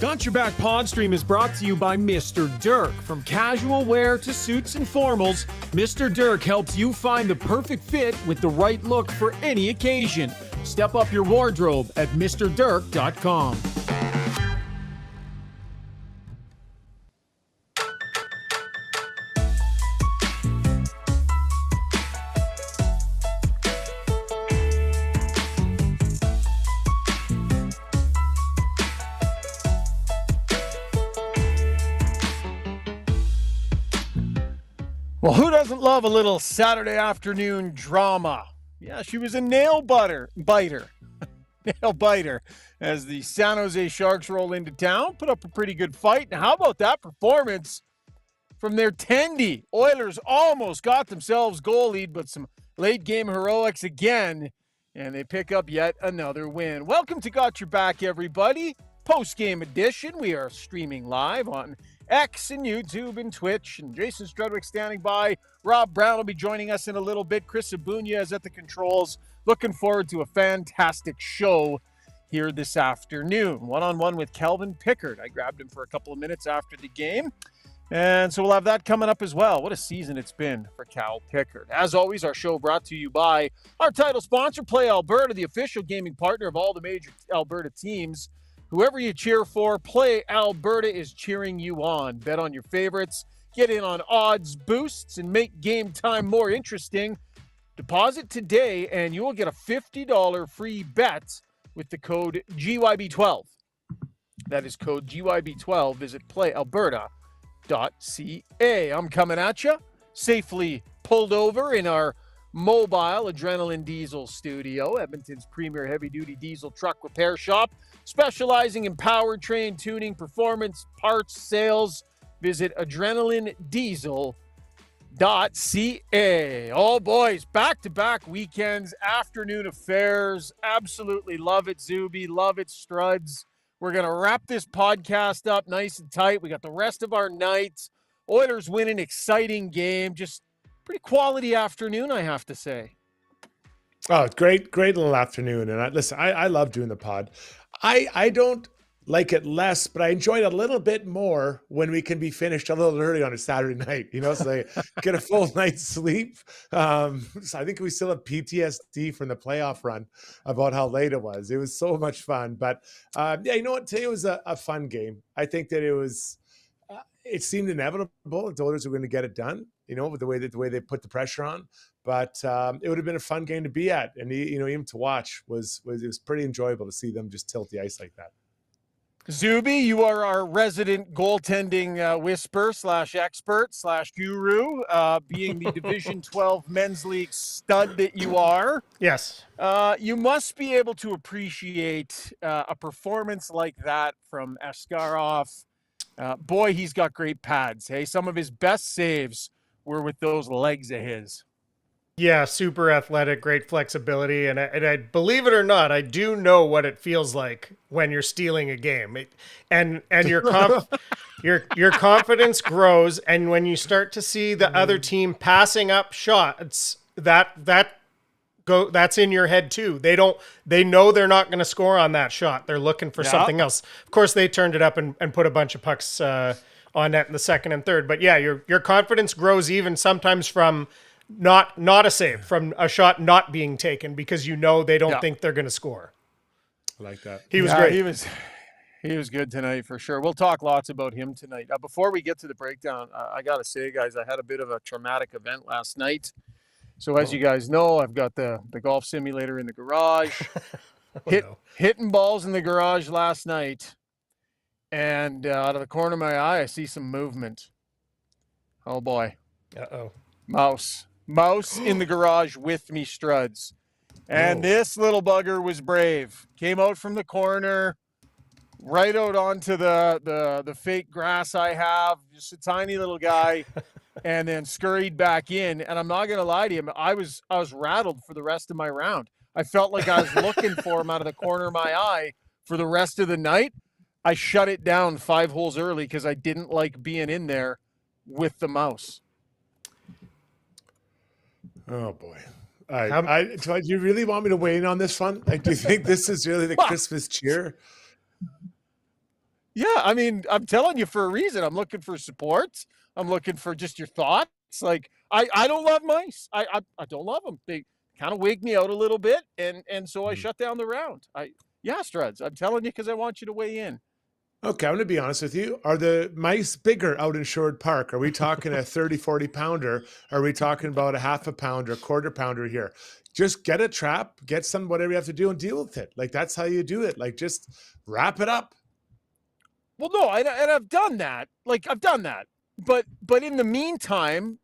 Got Your Back Pod Stream is brought to you by Mr. Dirk. From casual wear to suits and formals, Mr. Dirk helps you find the perfect fit with the right look for any occasion. Step up your wardrobe at MrDirk.com. Well, who doesn't love a little Saturday afternoon drama? Yeah, she was a nail biter, nail biter, as the San Jose Sharks roll into town, put up a pretty good fight. And how about that performance from their Tendy? Oilers almost got themselves goal lead, but some late game heroics again, and they pick up yet another win. Welcome to Got Your Back, everybody. Post-game edition. We are streaming live on X and YouTube and Twitch, and Jason Strudwick standing by. Rob Brown will be joining us in a little bit. Chris Abunia is at the controls. Looking forward to a fantastic show here this afternoon. One-on-one with Calvin Pickard. I grabbed him for a couple of minutes after the game, and so we'll have that coming up as well. What a season it's been for Cal Pickard. As always, our show brought to you by our title sponsor, Play Alberta, the official gaming partner of all the major Alberta teams. Whoever you cheer for, Play Alberta is cheering you on. Bet on your favorites, get in on odds boosts, and make game time more interesting. Deposit today, and you will get a $50 free bet with the code GYB12. That is code GYB12. Visit playalberta.ca. I'm coming at you, safely pulled over in our mobile Adrenaline Diesel studio, Edmonton's premier heavy-duty diesel truck repair shop, specializing in powertrain tuning, performance, parts, sales. Visit adrenalinediesel.ca. Oh, boys, back-to-back weekends, afternoon affairs. Absolutely love it, Zuby. Love it, Struds. We're going to wrap this podcast up nice and tight. We got the rest of our night. Oilers win an exciting game. Just pretty quality afternoon, I have to say. Oh, great little afternoon. And I love doing the pod. I don't like it less, but I enjoy it a little bit more when we can be finished a little early on a Saturday night, so they get a full night's sleep. So I think we still have PTSD from the playoff run about how late it was. It was so much fun. But yeah, you know what? Today was a fun game. I think that it seemed inevitable that the Oilers were going to get it done, with the way they put the pressure on. But it would have been a fun game to be at, and even to watch it was pretty enjoyable to see them just tilt the ice like that. Zuby, you are our resident goaltending whisper / expert / guru, being the Division 12 Men's League stud that you are. Yes. You must be able to appreciate a performance like that from Askarov. Boy, he's got great pads. Hey, some of his best saves were with those legs of his. Yeah, super athletic, great flexibility, and I believe it or not, I do know what it feels like when you're stealing a game, and your confidence grows, and when you start to see the other team passing up shots, that's in your head too. They know they're not going to score on that shot. They're looking for something else. Of course, they turned it up and put a bunch of pucks on net in the second and third. But yeah, your confidence grows even sometimes from not a save, from a shot not being taken, because they don't think they're going to score. I like that. He was great. He was good tonight for sure. We'll talk lots about him tonight. Before we get to the breakdown, I got to say, guys, I had a bit of a traumatic event last night. So as you guys know, I've got the golf simulator in the garage, hitting balls in the garage last night. And out of the corner of my eye, I see some movement. Oh boy. Uh-oh. Mouse in the garage with me, Struds. And this little bugger was brave. Came out from the corner, right out onto the fake grass I have, just a tiny little guy, and then scurried back in. And I'm not gonna lie to you, I was rattled for the rest of my round. I felt like I was looking for him out of the corner of my eye for the rest of the night. I shut it down 5 holes early because I didn't like being in there with the mouse. Oh boy. Do you really want me to weigh in on this one? Do you think this is really the Christmas cheer? Yeah, I mean, I'm telling you for a reason. I'm looking for support. I'm looking for just your thoughts. Like, I don't love mice. I don't love them. They kind of wig me out a little bit, and so I shut down the round. Yeah, Struds. I'm telling you because I want you to weigh in. Okay, I'm going to be honest with you. Are the mice bigger out in Sherwood Park? Are we talking a 30, 40 pounder? Are we talking about a half a pounder, quarter pounder here? Just get a trap, get some, whatever you have to do and deal with it. Like, that's how you do it. Like, just wrap it up. Well, no, and I've done that. Like, I've done that. But in the meantime,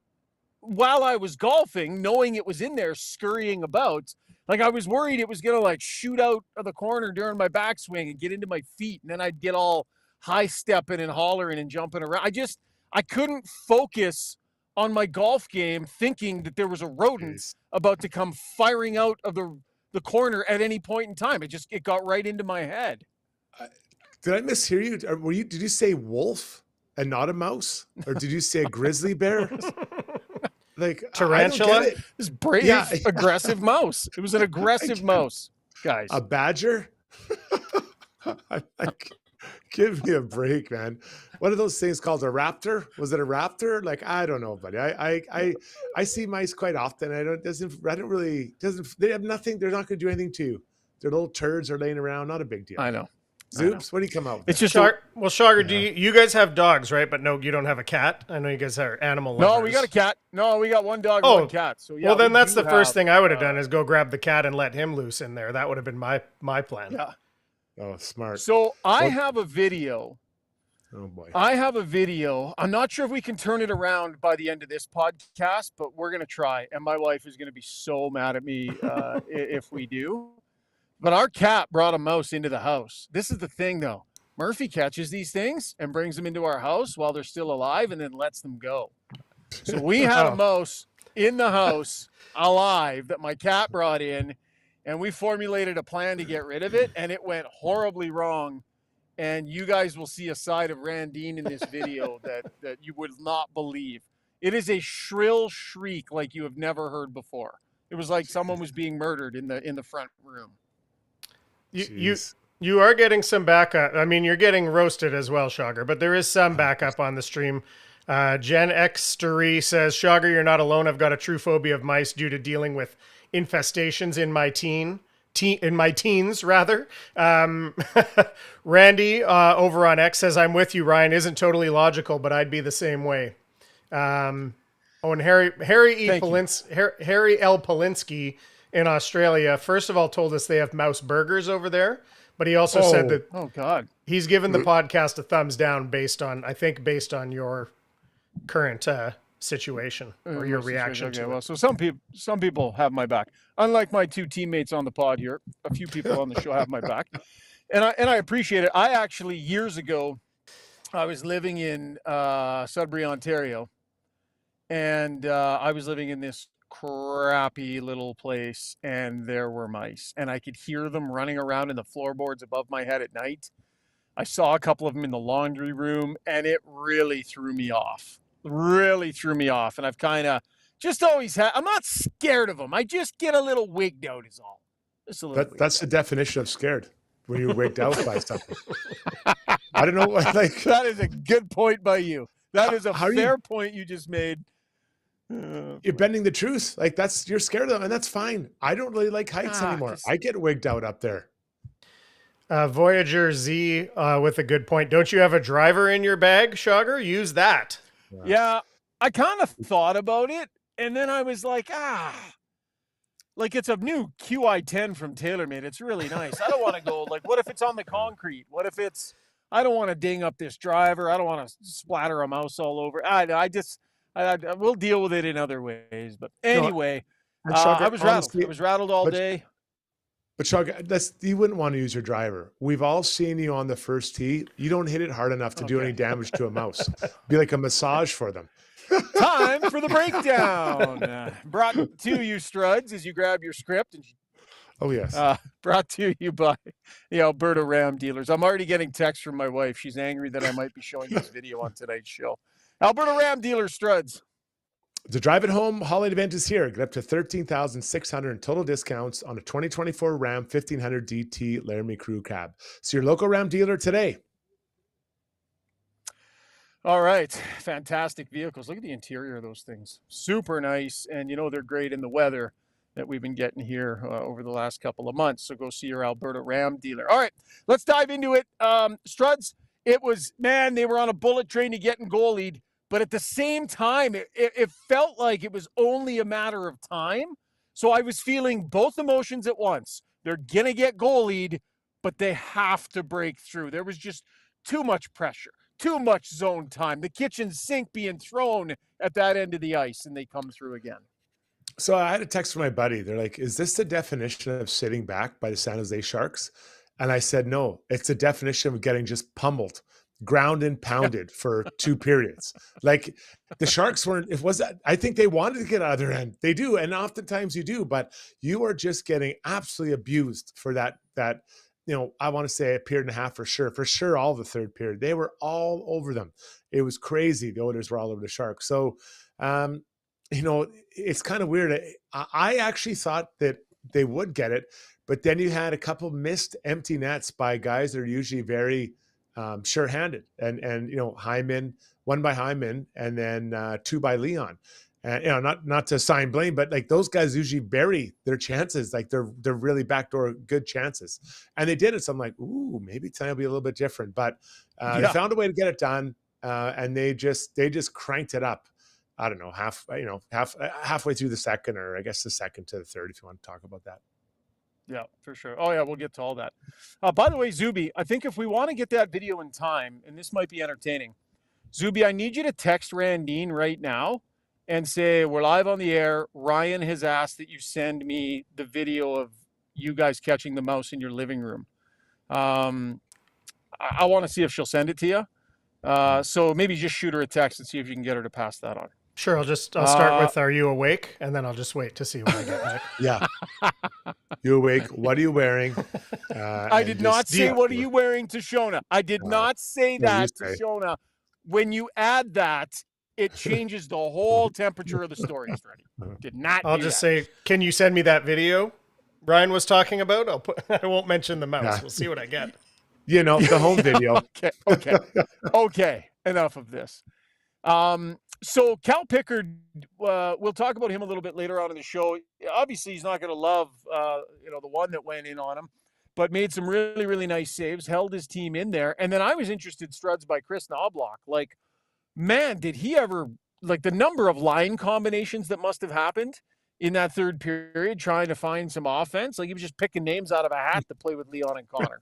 while I was golfing, knowing it was in there scurrying about, like I was worried it was going to like shoot out of the corner during my backswing and get into my feet. And then I'd get all high stepping and hollering and jumping around. I couldn't focus on my golf game thinking that there was a rodent about to come firing out of the corner at any point in time. It got right into my head. Did I mishear you? Did you say wolf and not a mouse? Or did you say a grizzly bear? Like Tarantula? This brave, aggressive mouse. It was an aggressive mouse, guys. A badger? Like, give me a break, man. What are those things called? A raptor? Was it a raptor? Like, I don't know, buddy. I see mice quite often. They have nothing. They're not going to do anything to you. Their little turds are laying around. Not a big deal. I know. Zoops, what do you come out with? It's just Shogger, do you guys have dogs, right? But no, you don't have a cat. I know you guys are animal lovers. No, we got a cat. No, we got one dog and one cat. So yeah. Well, then that's the first thing I would have done is go grab the cat and let him loose in there. That would have been my plan. Yeah. Oh, smart. So I have a video. Oh boy. I have a video. I'm not sure if we can turn it around by the end of this podcast, but we're gonna try. And my wife is gonna be so mad at me if we do. But our cat brought a mouse into the house. This is the thing, though. Murphy catches these things and brings them into our house while they're still alive and then lets them go. So we had a mouse in the house alive that my cat brought in, and we formulated a plan to get rid of it, and it went horribly wrong. And you guys will see a side of Randine in this video that you would not believe. It is a shrill shriek like you have never heard before. It was like someone was being murdered in the front room. You are getting some backup. I mean, you're getting roasted as well, Shogger, but there is some backup on the stream. Jen X3 says, Shogger, you're not alone. I've got a true phobia of mice due to dealing with infestations in my teens, rather. Randy over on X says, I'm with you, Ryan. Isn't totally logical, but I'd be the same way. And Harry L. Polinsky in Australia, first of all, told us they have mouse burgers over there, but he also said that he's given the podcast a thumbs down based on your current situation or your reaction to it. Well, so some people have my back. Unlike my two teammates on the pod here, a few people on the show have my back, and I appreciate it. I actually years ago, I was living in Sudbury, Ontario, and I was living in this crappy little place, and there were mice, and I could hear them running around in the floorboards above my head at night. I saw a couple of them in the laundry room, and it really threw me off. And I've kind of just always I'm not scared of them. I just get a little wigged out is all. Just a little that's the definition of scared, when you're wigged out by something. I don't know. Like, that is a good point by you. That is a fair point you just made. You're bending the truth. Like, you're scared of them, and that's fine. I don't really like heights anymore. I get wigged out up there. Voyager Z with a good point. Don't you have a driver in your bag, Shogger? Use that. Yeah, I kind of thought about it, and then I was like, like it's a new QI10 from TaylorMade. It's really nice. I don't want to go, like, what if it's on the concrete? What if I don't want to ding up this driver. I don't want to splatter a mouse all over. We'll deal with it in other ways. But anyway, I was rattled. I was rattled all day. But Chuck, you wouldn't want to use your driver. We've all seen you on the first tee. You don't hit it hard enough to do any damage to a mouse. Be like a massage for them. Time for the breakdown. Brought to you, Struds, as you grab your script. And oh, yes. Brought to you by the Alberta Ram dealers. I'm already getting texts from my wife. She's angry that I might be showing this video on tonight's show. Alberta Ram dealer, Struds. The Drive It Home holiday event is here. Get up to $13,600 in total discounts on a 2024 Ram 1500 DT Laramie Crew Cab. See your local Ram dealer today. All right. Fantastic vehicles. Look at the interior of those things. Super nice. And, they're great in the weather that we've been getting here over the last couple of months. So go see your Alberta Ram dealer. All right. Let's dive into it. Struds, it was, man, they were on a bullet train to getting goalied. But at the same time, it felt like it was only a matter of time. So I was feeling both emotions at once. They're going to get goalied, but they have to break through. There was just too much pressure, too much zone time, the kitchen sink being thrown at that end of the ice, and they come through again. So I had a text from my buddy. They're like, is this the definition of sitting back by the San Jose Sharks? And I said, no, it's the definition of getting just pummeled, ground and pounded for 2 periods. Like the Sharks weren't, I think they wanted to get out of their end. They do. And oftentimes you do, but you are just getting absolutely abused for that, I want to say a period and a half for sure. All the third period, they were all over them. It was crazy. The Oilers were all over the Sharks. So, it's kind of weird. I actually thought that they would get it, but then you had a couple missed empty nets by guys that are usually very sure-handed, and Hyman, one by Hyman, and then 2 by Leon. And not to assign blame, but like those guys usually bury their chances, like they're really backdoor good chances, and they did it. So I'm like, ooh, maybe tonight will be a little bit different. But they found a way to get it done, and they just cranked it up. I don't know, halfway through the second, or I guess the second to the third, if you want to talk about that. Yeah, for sure. Oh, yeah, we'll get to all that. By the way, Zuby, I think if we want to get that video in time, and this might be entertaining, Zuby, I need you to text Randine right now and say, we're live on the air. Ryan has asked that you send me the video of you guys catching the mouse in your living room. I want to see if she'll send it to you. So maybe just shoot her a text and see if you can get her to pass that on. Sure, I'll start with "Are you awake?" and then I'll just wait to see what I get back. Yeah, you awake? What are you wearing? I did not say what are you wearing to Shona. I did not say that to Shona. When you add that, it changes the whole temperature of the story. Struddy. Did not. I'll just say, can you send me that video Ryan was talking about? I won't mention the mouse. Yeah. We'll see what I get. The home video. Okay. Enough of this. So Cal Pickard, we'll talk about him a little bit later on in the show. Obviously, he's not going to love, the one that went in on him, but made some really, really nice saves, held his team in there. And then I was interested, Struds, by Chris Knobloch. Like, man, did he ever, like the number of line combinations that must have happened in that third period trying to find some offense. Like he was just picking names out of a hat to play with Leon and Connor.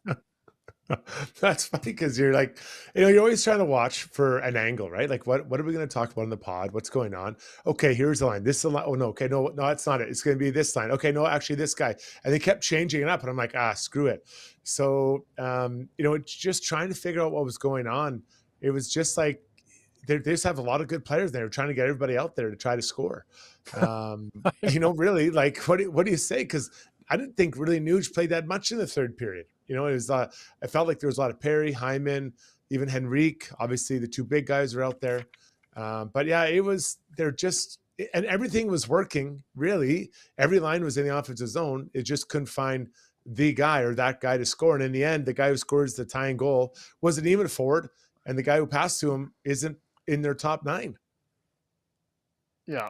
That's funny because you're like, you're always trying to watch for an angle, right? Like, what are we going to talk about in the pod? What's going on? Okay, here's the line. This is the line. Oh, no. Okay, no, that's not it. It's going to be this line. Okay, no, actually this guy. And they kept changing it up. And I'm like, screw it. So, it's just trying to figure out what was going on. It was just like, they just have a lot of good players. They were trying to get everybody out there to try to score. Really, like, what do you say? Because I didn't think really Nuge played that much in the third period. It was, I felt like there was a lot of Perry, Hyman, even Henrique. Obviously, the two big guys were out there. But yeah, and everything was working, really. Every line was in the offensive zone. It just couldn't find the guy or that guy to score. And in the end, the guy who scores the tying goal wasn't even a forward. And the guy who passed to him isn't in their top 9. Yeah.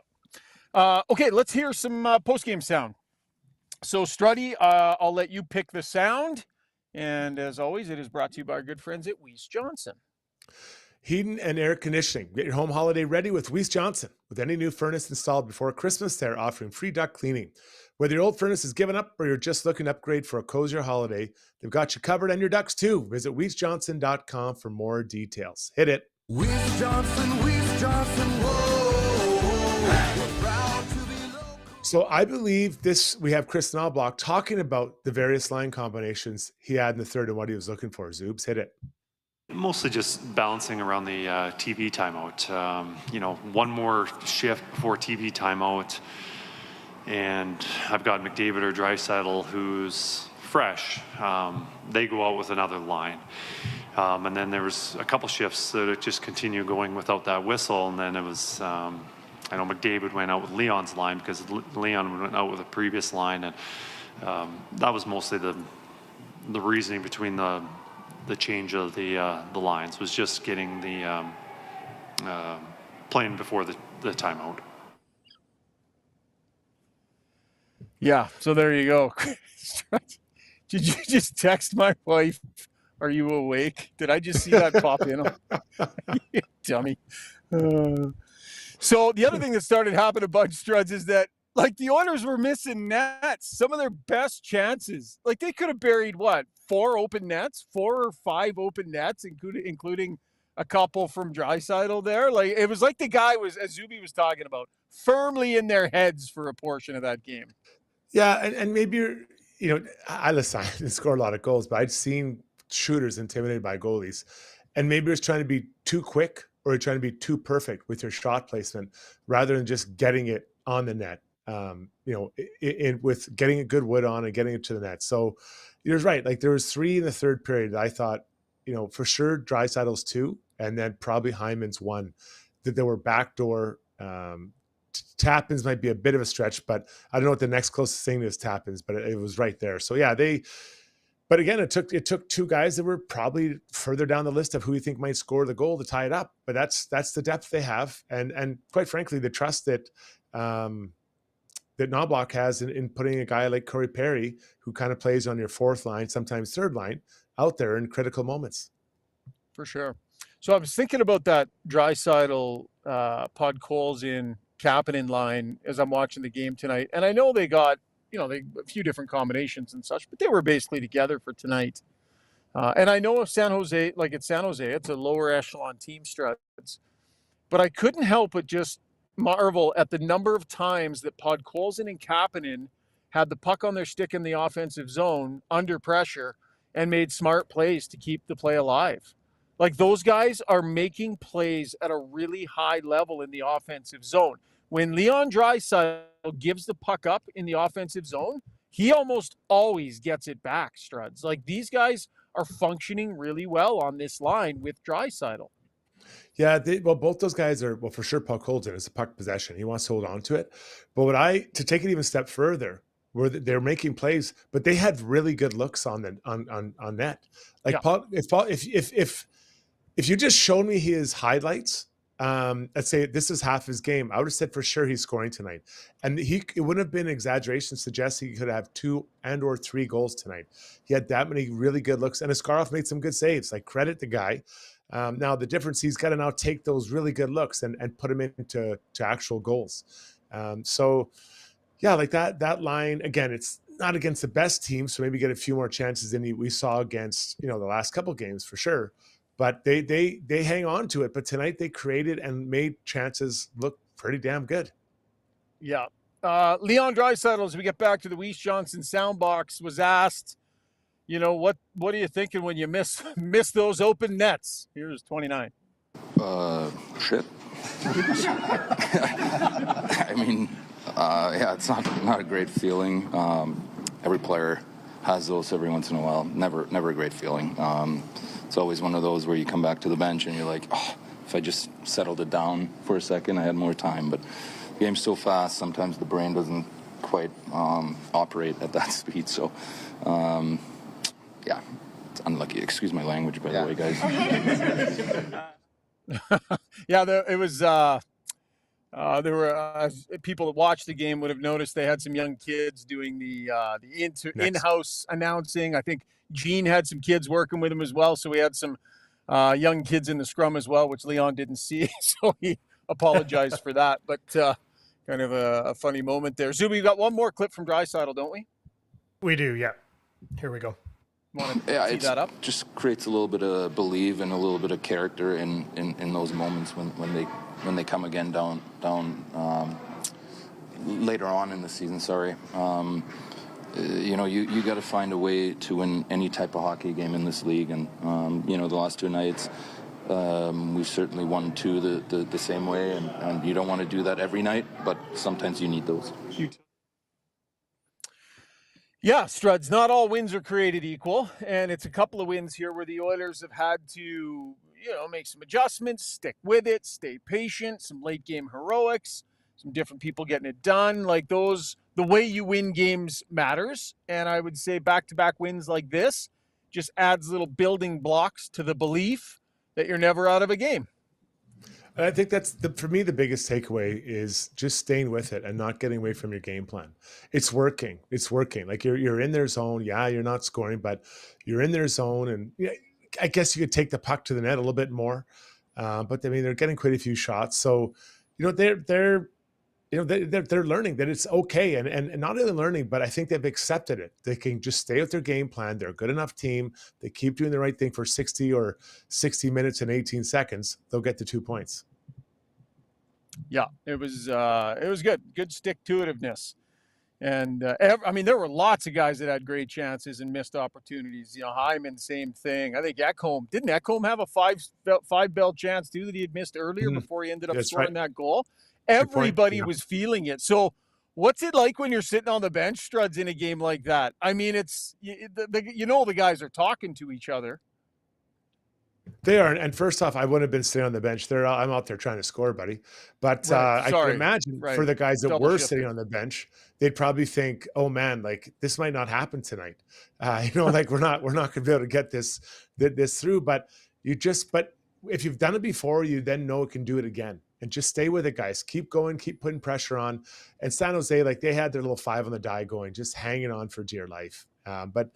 Okay, let's hear some post-game sound. So, Struddy, I'll let you pick the sound. And as always, it is brought to you by our good friends at Weiss Johnson. Heating and air conditioning. Get your home holiday ready with Weiss Johnson. With any new furnace installed before Christmas, they're offering free duct cleaning. Whether your old furnace is given up or you're just looking to upgrade for a cozier holiday, they've got you covered and your ducts too. Visit WeissJohnson.com for more details. Hit it. Weiss Johnson, whoa. So I believe we have Chris Knobloch talking about the various line combinations he had in the third and what he was looking for. Zoobs, hit it. Mostly just balancing around the TV timeout. One more shift before TV timeout. And I've got McDavid or Draisaitl who's fresh. They go out with another line. And then there was a couple shifts that just continue going without that whistle. And then it was... I know McDavid went out with Leon's line because Leon went out with a previous line, and that was mostly the reasoning between the change of the lines was just getting the playing before the timeout. Yeah, so there you go. Did you just text my wife, "Are you awake?" Did I just see that pop in? You dummy. So the other thing that started happening a bunch, Struds, is that like the Oilers were missing nets. Some of their best chances, like they could have buried what, 4 or 5 open nets, including a couple from Draisaitl there. Like it was like the guy was, as Zuby was talking about, firmly in their heads for a portion of that game. Yeah, and maybe I didn't score a lot of goals, but I'd seen shooters intimidated by goalies, and maybe it's trying to be too quick or you're trying to be too perfect with your shot placement rather than just getting it on the net. With getting a good wood on and getting it to the net. So you're right. Like there was 3 in the third period that I thought, for sure Draisaitl's 2, and then probably Hyman's 1. That there were backdoor tap-ins might be a bit of a stretch, but I don't know what the next closest thing is tap-ins, but it was right there. So yeah, but again, it took 2 guys that were probably further down the list of who you think might score the goal to tie it up. But that's the depth they have, and quite frankly, the trust that Knobloch has in putting a guy like Corey Perry, who kind of plays on your 4th line, sometimes 3rd line, out there in critical moments. For sure. So I was thinking about that Draisaitl, Podkolzin, Kapanen line as I'm watching the game tonight, and I know they got a few different combinations and such, but they were basically together for tonight. And I know if San Jose, it's a lower echelon team, Struds, but I couldn't help but just marvel at the number of times that Podkolzin and Kapanen had the puck on their stick in the offensive zone under pressure and made smart plays to keep the play alive. Like those guys are making plays at a really high level in the offensive zone. When Leon Draisaitl gives the puck up in the offensive zone, he almost always gets it back, Struds. Like these guys are functioning really well on this line with Draisaitl. Yeah, both those guys are, for sure Podkolzin is a puck possession. He wants to hold on to it. But to take it even a step further, where they're making plays, but they had really good looks on net. Like yeah. If you just showed me his highlights, let's say this is half his game, I would have said for sure he's scoring tonight. And it wouldn't have been an exaggeration to suggest he could have 2 and/or 3 goals tonight. He had that many really good looks, and Askarov made some good saves. Like credit the guy. Now the difference, he's got to now take those really good looks and put them into actual goals. So yeah, like that line, again, it's not against the best team, so maybe get a few more chances than we saw against the last couple games for sure. But they hang on to it. But tonight they created and made chances look pretty damn good. Yeah. Leon Draisaitl, as we get back to the Weiss Johnson soundbox, was asked, what are you thinking when you miss those open nets? Here's 29. Shit. I mean, it's not a great feeling. Every player has those every once in a while. Never a great feeling. It's always one of those where you come back to the bench and you're like, oh, if I just settled it down for a second, I had more time. But the game's so fast, sometimes the brain doesn't quite operate at that speed. So, it's unlucky. Excuse my language, by the way, guys. It was. There were people that watched the game would have noticed they had some young kids doing the in-house announcing. I think Gene had some kids working with him as well, so we had some young kids in the scrum as well, which Leon didn't see, so he apologized for that. But kind of a funny moment there. Zuby, we got one more clip from Draisaitl, don't we? We do, yeah. Here we go. Want to see that up? Just creates a little bit of belief and a little bit of character in those moments when they come again down later on in the season. You got to find a way to win any type of hockey game in this league, and the last 2 nights we've certainly won 2 the same way, and you don't want to do that every night, but sometimes you need those. Yeah, Struds, not all wins are created equal, and it's a couple of wins here where the Oilers have had to, make some adjustments, stick with it, stay patient, some late game heroics, some different people getting it done. Like those, the way you win games matters, and I would say back-to-back wins like this just adds little building blocks to the belief that you're never out of a game. And I think that's for me, the biggest takeaway is just staying with it and not getting away from your game plan. It's working. It's working. Like you're in their zone. Yeah, you're not scoring, but you're in their zone. And yeah, I guess you could take the puck to the net a little bit more. But I mean, they're getting quite a few shots. So, they're learning that it's okay, and not only learning, but I think they've accepted it. They can just stay with their game plan. They're a good enough team. They keep doing the right thing for 60 minutes and 18 seconds. They'll get the 2 points. Yeah, it was good stick-to-itiveness. And there were lots of guys that had great chances and missed opportunities. Hyman, same thing. I think didn't Ekholm have a five bell chance too that he had missed earlier before he ended up scoring that goal? Everybody was feeling it. So what's it like when you're sitting on the bench, Struds, in a game like that? I mean, the guys are talking to each other. They are. And first off, I wouldn't have been sitting on the bench. I'm out there trying to score, buddy. But I can imagine for the guys that were sitting on the bench, they'd probably think, oh man, like this might not happen tonight. Like we're not going to be able to get this through, but if you've done it before, you then know it can do it again. And just stay with it, guys. Keep going, keep putting pressure on. And San Jose, like they had their little 5 on the die going, just hanging on for dear life. But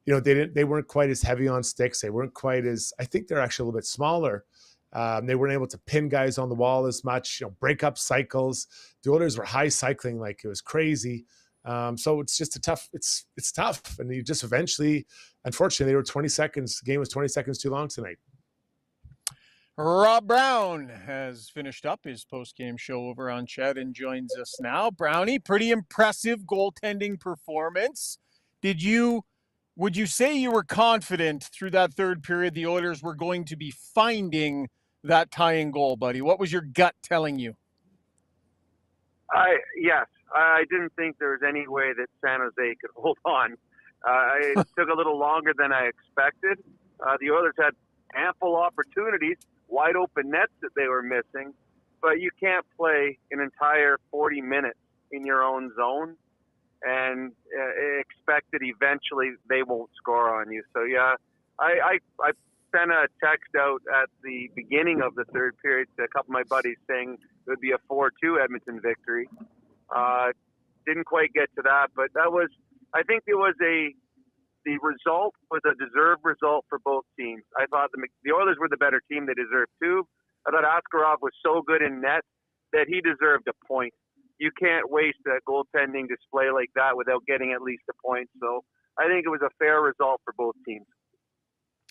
they weren't quite as heavy on sticks. They weren't quite as, I think they're actually a little bit smaller. They weren't able to pin guys on the wall as much, break up cycles. The Oilers were high cycling like it was crazy. So it's just it's tough. And you just eventually, unfortunately, the game was 20 seconds too long tonight. Rob Brown has finished up his post-game show over on Ched and joins us now. Brownie, pretty impressive goaltending performance. Would you say you were confident through that third period the Oilers were going to be finding that tying goal, buddy? What was your gut telling you? Yes. I didn't think there was any way that San Jose could hold on. It took a little longer than I expected. The Oilers had ample opportunities, wide open nets that they were missing, but you can't play an entire 40 minutes in your own zone and expect that eventually they won't score on you. So yeah, I sent a text out at the beginning of the third period to a couple of my buddies saying it would be a 4-2 Edmonton victory. Didn't quite get to that, but I think the result was a deserved result for both teams. I thought the Oilers were the better team. They deserved 2. I thought Askarov was so good in net that he deserved a point. You can't waste a goaltending display like that without getting at least a point. So I think it was a fair result for both teams.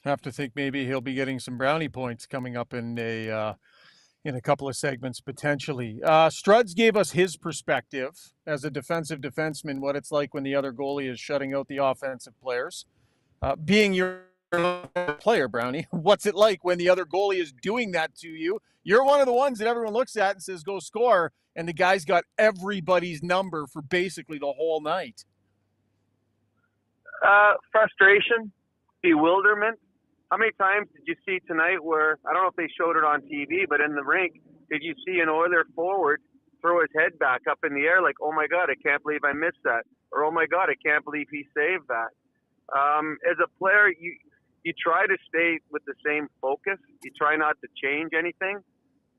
Have to think maybe he'll be getting some Brownie points coming up in a couple of segments potentially. Struds gave us his perspective as a defensive defenseman, what it's like when the other goalie is shutting out the offensive players. Being your player, Brownie, what's it like when the other goalie is doing that to you? You're one of the ones that everyone looks at and says, go score, and the guy's got everybody's number for basically the whole night. Frustration, bewilderment. How many times did you see tonight where, I don't know if they showed it on TV, but in the rink, did you see an Oiler forward throw his head back up in the air like, oh my God, I can't believe I missed that. Or, oh my God, I can't believe he saved that. As a player, you try to stay with the same focus. You try not to change anything.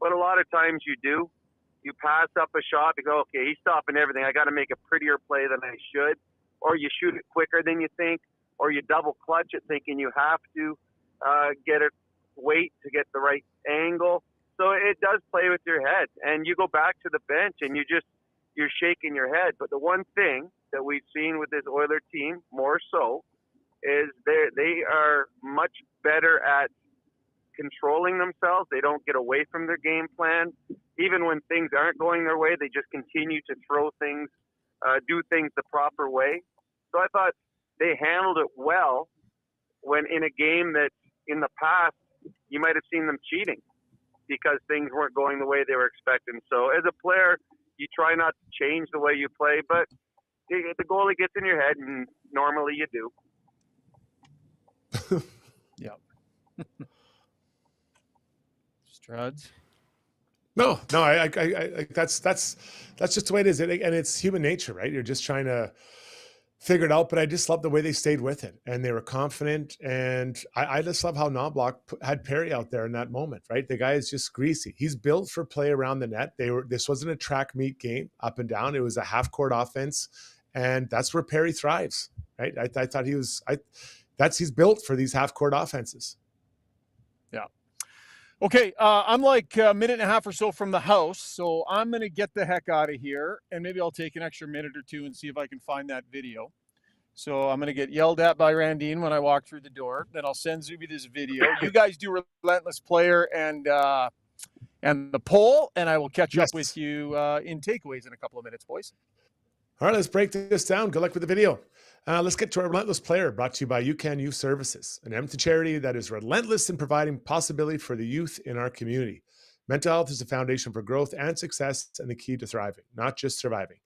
But a lot of times you do. You pass up a shot, you go, okay, he's stopping everything. I got to make a prettier play than I should. Or you shoot it quicker than you think. Or you double clutch it thinking you have to get it weight to get the right angle. So it does play with your head. And you go back to the bench and you're shaking your head. But the one thing that we've seen with this Oiler team more so is they are much better at controlling themselves. They don't get away from their game plan. Even when things aren't going their way, they just continue to throw things, do things the proper way. So I thought they handled it well when in a game that in the past you might have seen them cheating because things weren't going the way they were expecting. So as a player, you try not to change the way you play, but the goalie gets in your head, and normally you do. Yep. Struds. No, I that's just the way it is, and it's human nature, right? You're just trying to figured out, but I just love the way they stayed with it and they were confident. And I just love how Knobloch had Perry out there in that moment, right? The guy is just greasy. He's built for play around the net. This wasn't a track meet game up and down. It was a half court offense. And that's where Perry thrives, right? I thought he's built for these half court offenses. Yeah. Okay, I'm like a minute and a half or so from the house, so I'm going to get the heck out of here, and maybe I'll take an extra minute or two and see if I can find that video. So I'm going to get yelled at by Randine when I walk through the door. Then I'll send Zuby this video. You guys do Relentless Player and the poll, and I will catch up with you in takeaways in a couple of minutes, boys. All right, let's break this down. Good luck with the video. Let's get to our Relentless Player, brought to you by UCAN Youth Services, an empty charity that is relentless in providing possibility for the youth in our community. Mental health is the foundation for growth and success and the key to thriving, not just surviving.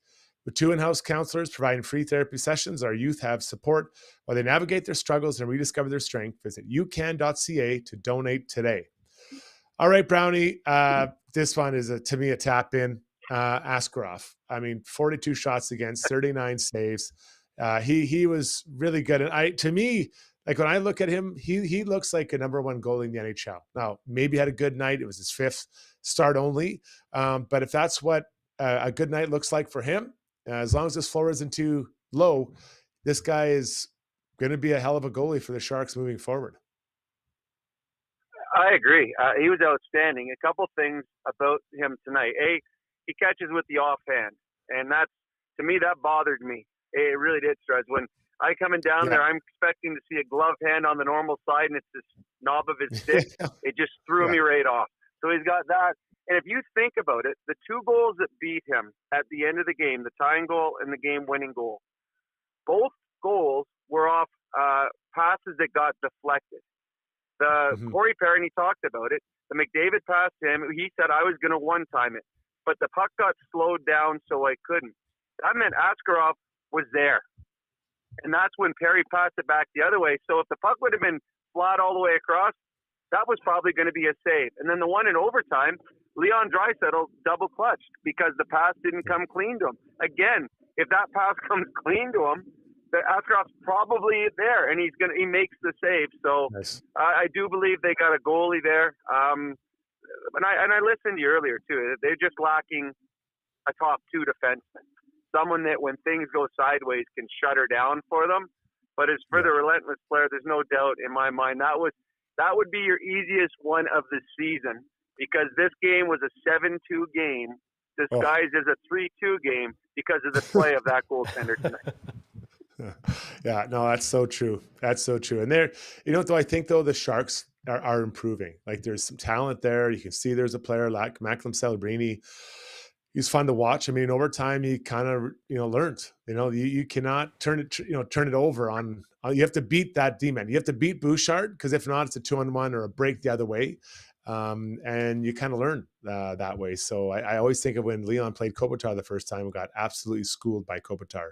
With 2 in-house counselors providing free therapy sessions, our youth have support while they navigate their struggles and rediscover their strength. Visit ucan.ca to donate today. All right, Brownie, this one is, to me, a tap-in. Askarov. I mean, 42 shots against, 39 saves. He was really good. And to me, like when I look at him, he looks like a number 1 goalie in the NHL. Now, maybe had a good night. It was his 5th start only. But if that's what a good night looks like for him, as long as his floor isn't too low, this guy is going to be a hell of a goalie for the Sharks moving forward. I agree. He was outstanding. A couple things about him tonight. He catches with the offhand, and that's, to me, that bothered me. It really did, Struds. When I coming down there, I'm expecting to see a glove hand on the normal side, and it's this knob of his stick. It just threw me right off. So he's got that. And if you think about it, the 2 goals that beat him at the end of the game, the tying goal and the game-winning goal, both goals were off passes that got deflected. The Corey Perry, he talked about it. The McDavid pass to him, he said, I was going to one-time it. But the puck got slowed down, so I couldn't. That meant Askarov was there. And that's when Perry passed it back the other way. So if the puck would have been flat all the way across, that was probably going to be a save. And then the one in overtime, Leon Draisaitl double clutched because the pass didn't come clean to him. Again, if that pass comes clean to him, the Askarov's probably there, and he makes the save. So nice. I do believe they got a goalie there. And I listened to you earlier too. They're just lacking a top 2 defenseman, someone that when things go sideways can shut her down for them. But as for the Relentless Player, there's no doubt in my mind that would be your easiest one of the season, because this game was a 7-2 game disguised as a 3-2 game because of the play of that goaltender tonight. Yeah, no, that's so true. That's so true. And though I think the Sharks are improving. Like there's some talent there. You can see there's a player like Macklem Celebrini. He's fun to watch. I mean, over time, he kind of, learned, you cannot turn it over on, you have to beat that D-man. You have to beat Bouchard, because if not, it's a 2-on-1 or a break the other way. And you kind of learn that way. So I always think of when Leon played Kopitar the first time and got absolutely schooled by Kopitar.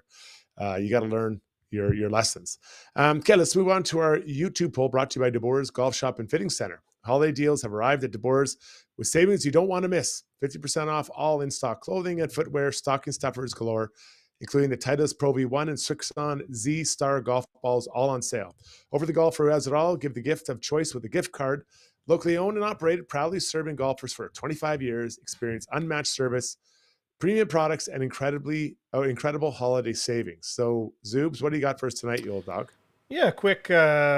You got to learn your lessons. Okay, let's move on to our YouTube poll, brought to you by DeBoer's Golf Shop and Fitting Center. Holiday deals have arrived at DeBoer's with savings you don't want to miss. 50% off all in-stock clothing and footwear, stocking stuffers galore, including the Titleist Pro V1 and Srixon Z Star golf balls, all on sale. Over the golfer who has it all, give the gift of choice with a gift card. Locally owned and operated, proudly serving golfers for 25 years. Experience unmatched service, premium products, and incredible holiday savings. So, Zoobs, what do you got for us tonight, you old dog? Yeah,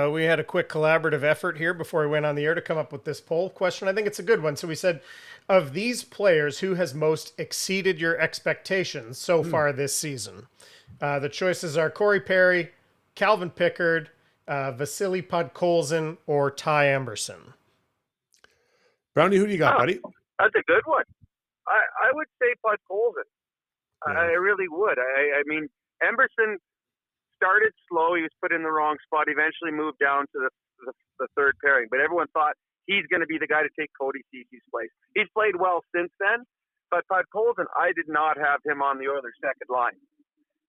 we had a quick collaborative effort here before we went on the air to come up with this poll question. I think it's a good one. So we said, of these players, who has most exceeded your expectations so far this season? The choices are Corey Perry, Calvin Pickard, Vasily Podkolzin, or Ty Emberson. Brownie, who do you got, buddy? That's a good one. I would say Podkolzin. I really would. I mean, Emberson started slow. He was put in the wrong spot. Eventually moved down to the third pairing. But everyone thought he's going to be the guy to take Cody Cece's place. He's played well since then. But Podkolzin, I did not have him on the Oilers' second line.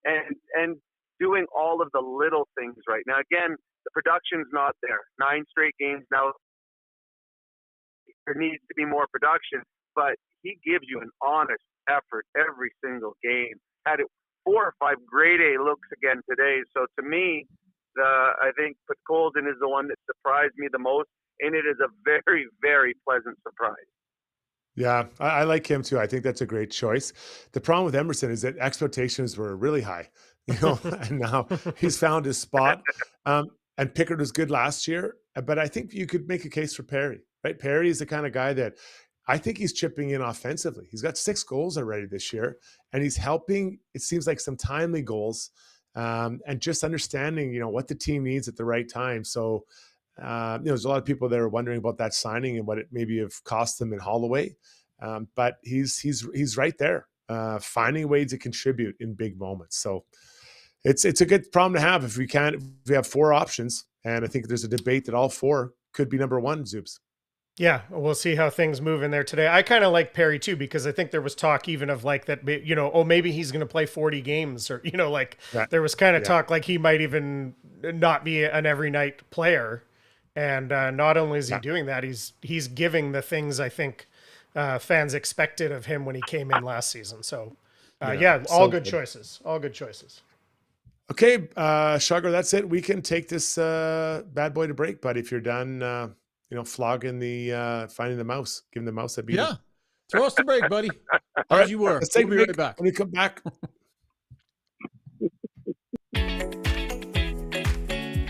And doing all of the little things right now. Again, the production's not there. 9 straight games now. There needs to be more production. But he gives you an honest effort every single game. Had it 4 or 5 grade A looks again today. So to me, I think Podkolzin is the one that surprised me the most, and it is a very, very pleasant surprise. Yeah, I like him too. I think that's a great choice. The problem with Emerson is that expectations were really high, and now he's found his spot. And Pickard was good last year, but I think you could make a case for Perry, right? Perry is the kind of guy that I think he's chipping in offensively. He's got 6 goals already this year, and he's helping. It seems like some timely goals, and just understanding, what the team needs at the right time. So, there's a lot of people that are wondering about that signing and what it maybe have cost them in Holloway. But he's right there, finding ways to contribute in big moments. So it's a good problem to have if we have 4 options. And I think there's a debate that all 4 could be number 1, Zoops. Yeah, we'll see how things move in there today. I kind of like Perry too, because I think there was talk even of like that, maybe he's going to play 40 games or, there was kind of talk like he might even not be an every night player. And not only is he doing that, he's giving the things I think fans expected of him when he came in last season. So, all good choices. All good choices. Okay, Sugar, that's it. We can take this bad boy to break, but if you're done, flogging finding the mouse, giving the mouse a beat. Yeah, throw us the break, buddy. All right, you were. Let's take we'll be right back. When we come back.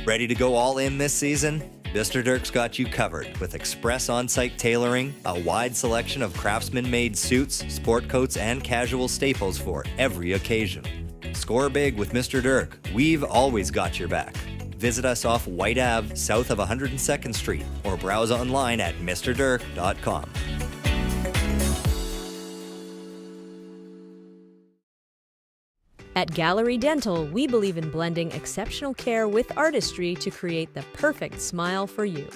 Ready to go all in this season? Mr. Dirk's got you covered with express on-site tailoring, a wide selection of craftsman-made suits, sport coats, and casual staples for every occasion. Score big with Mr. Dirk. We've always got your back. Visit us off White Ave, south of 102nd Street, or browse online at mrdirk.com. At Gallery Dental, we believe in blending exceptional care with artistry to create the perfect smile for you.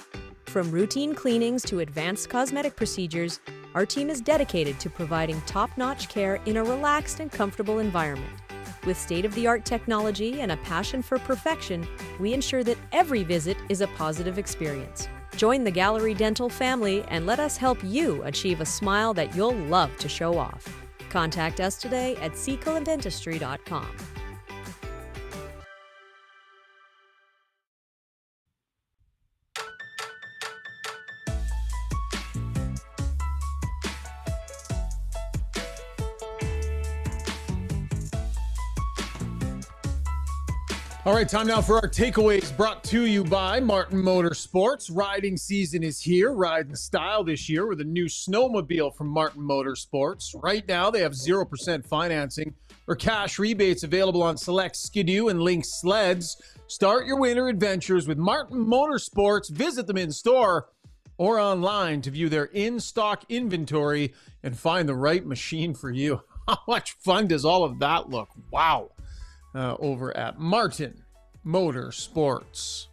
From routine cleanings to advanced cosmetic procedures, our team is dedicated to providing top-notch care in a relaxed and comfortable environment. With state-of-the-art technology and a passion for perfection, we ensure that every visit is a positive experience. Join the Gallery Dental family and let us help you achieve a smile that you'll love to show off. Contact us today at secolandentistry.com. All right, time now for our takeaways brought to you by Martin Motorsports. Riding season is here. Ride in style this year with a new snowmobile from Martin Motorsports. Right now, they have 0% financing or cash rebates available on select Skidoo and Lynx sleds. Start your winter adventures with Martin Motorsports. Visit them in store or online to view their in-stock inventory and find the right machine for you. How much fun does all of that look? Wow. Over at Martin Motorsports.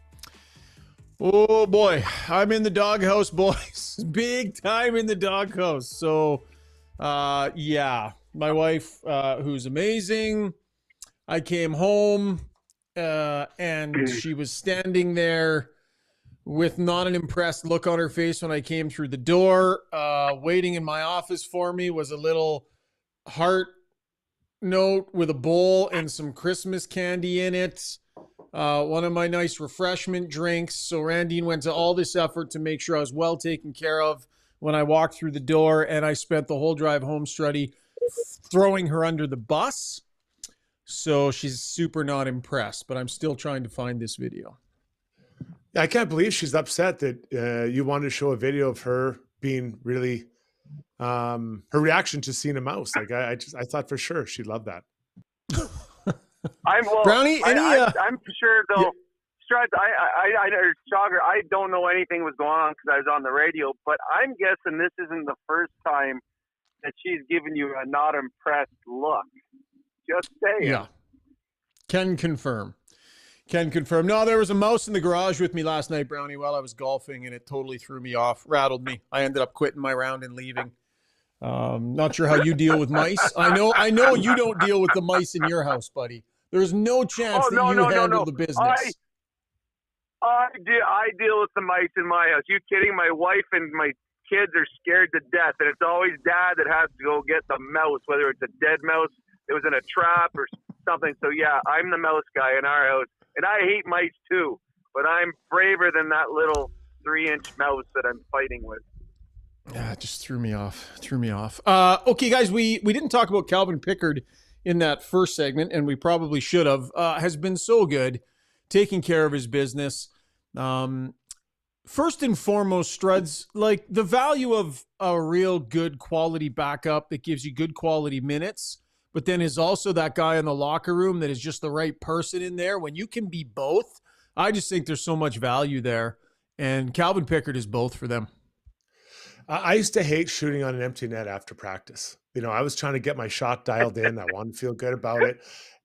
Oh boy, I'm in the doghouse, boys. Big time in the doghouse. So, my wife, who's amazing, I came home and she was standing there with not an impressed look on her face when I came through the door. Waiting in my office for me was a little heart note with a bowl and some Christmas candy in it. One of my nice refreshment drinks. So Randine went to all this effort to make sure I was well taken care of when I walked through the door, and I spent the whole drive home, Struddy, throwing her under the bus. So she's super not impressed, but I'm still trying to find this video. I can't believe she's upset that you wanted to show a video of her being really her reaction to seeing a mouse. Like I thought for sure she'd love that. Brownie, I'm sure though. Strud, Jogger, I don't know anything was going on because I was on the radio, but I'm guessing this isn't the first time that she's given you a not impressed look. Just saying. Yeah. Can confirm. No, there was a mouse in the garage with me last night, Brownie, while I was golfing, and it totally threw me off, rattled me. I ended up quitting my round and leaving. Not sure how you deal with mice. I know you don't deal with the mice in your house, buddy. There's no chance that you handle the business. I deal with the mice in my house. You kidding? My wife and my kids are scared to death, and it's always Dad that has to go get the mouse, whether it's a dead mouse that was in a trap or something. So yeah, I'm the mouse guy in our house, and I hate mice too. But I'm braver than that little 3-inch mouse that I'm fighting with. Yeah, it just threw me off. Okay, guys, we didn't talk about Calvin Pickard in that first segment, and we probably should have. Has been so good, taking care of his business. First and foremost, Struds, like the value of a real good quality backup that gives you good quality minutes, but then is also that guy in the locker room that is just the right person in there. When you can be both, I just think there's so much value there. And Calvin Pickard is both for them. I used to hate shooting on an empty net after practice. I was trying to get my shot dialed in. I wanted to feel good about it.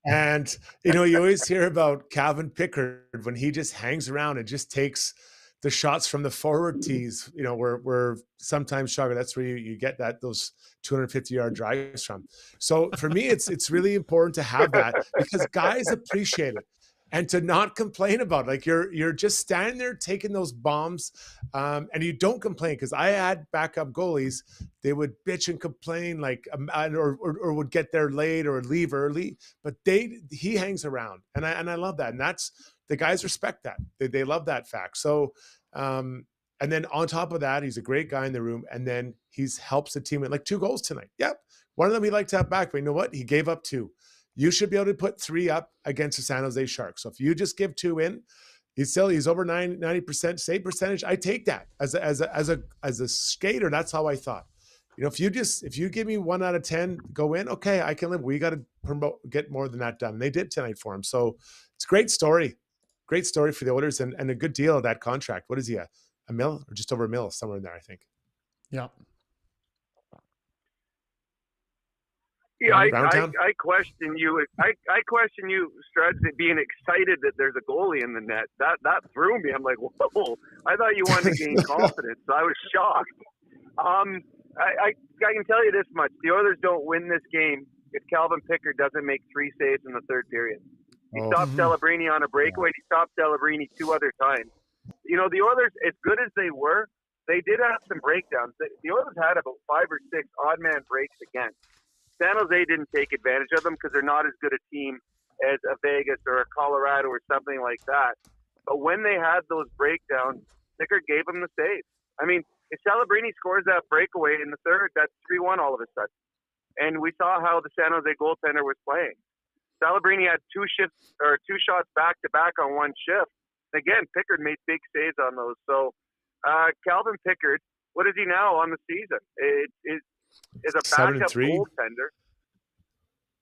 And, you always hear about Calvin Pickard when he just hangs around and just takes the shots from the forward tees, where sometimes, Shugger, that's where you get those 250-yard drives from. So for me, it's really important to have that because guys appreciate it. And to not complain about it. Like you're just standing there taking those bombs, and you don't complain, because I had backup goalies. They would bitch and complain, or would get there late or leave early, but he hangs around, and I love that, and that's the guys respect that. They love that fact. So, and then on top of that, he's a great guy in the room, and then he's helps the team with like 2 goals tonight. Yep, one of them he'd like to have back, but you know what? He gave up 2. You should be able to put 3 up against the San Jose Sharks. So if you just give 2 in, he's over 90% save percentage. I take that as a skater. That's how I thought. If you give me 1 out of 10, go in. Okay, I can live. We got to get more than that done. And they did tonight for him. So it's a great story for the Oilers, and a good deal of that contract. What is he, a mil or just over a mil, somewhere in there, I think. Yeah. Yeah, I question you. I question you, Struds, being excited that there's a goalie in the net. That threw me. I'm like, whoa! I thought you wanted to gain confidence. So I was shocked. I can tell you this much: the Oilers don't win this game if Calvin Pickard doesn't make 3 saves in the third period. He stopped Celebrini on a breakaway. He stopped Celebrini 2 other times. The Oilers, as good as they were, they did have some breakdowns. The Oilers had about 5 or 6 odd man breaks against. San Jose didn't take advantage of them because they're not as good a team as a Vegas or a Colorado or something like that. But when they had those breakdowns, Pickard gave them the save. I mean, if Celebrini scores that breakaway in the third, that's 3-1 all of a sudden. And we saw how the San Jose goaltender was playing. Celebrini had 2 shots back-to-back on 1 shift. Again, Pickard made big saves on those. So Calvin Pickard, what is he now on the season? Is a backup goaltender.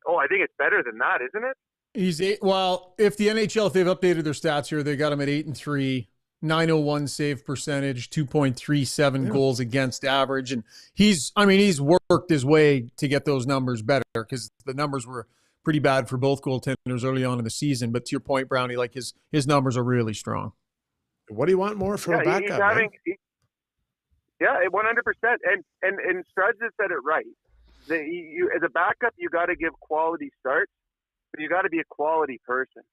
Oh, I think it's better than that, isn't it? He's if the NHL, if they've updated their stats here, they got him at 8-3, 901 save percentage, 2.37 goals against average. And he's worked his way to get those numbers better, because the numbers were pretty bad for both goaltenders early on in the season. But to your point, Brownie, like his numbers are really strong. What do you want more from a backup? Yeah, 100%. And Struds has said it right. As a backup, you got to give quality starts, but you got to be a quality person.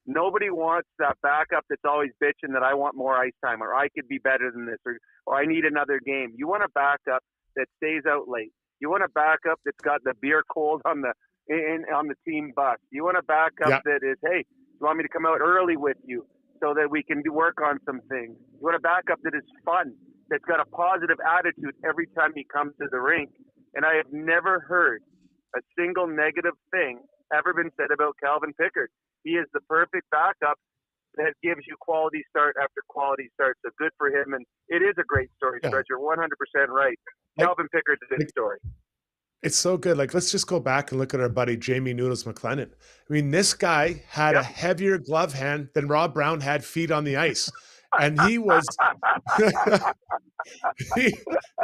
Nobody wants that backup that's always bitching that I want more ice time, or I could be better than this, or I need another game. You want a backup that stays out late. You want a backup that's got the beer cold on the team bus. You want a backup that is, hey, you want me to come out early with you so that we can work on some things. You want a backup that is fun, that's got a positive attitude every time he comes to the rink. And I have never heard a single negative thing ever been said about Calvin Pickard. He is the perfect backup that gives you quality start after quality start. So good for him. And it is a great story, Fred. You're 100% right. Calvin Pickard's a good story. It's so good. Like, let's just go back and look at our buddy Jamie Noodles McLennan. I mean, this guy had a heavier glove hand than Rob Brown had feet on the ice. And he was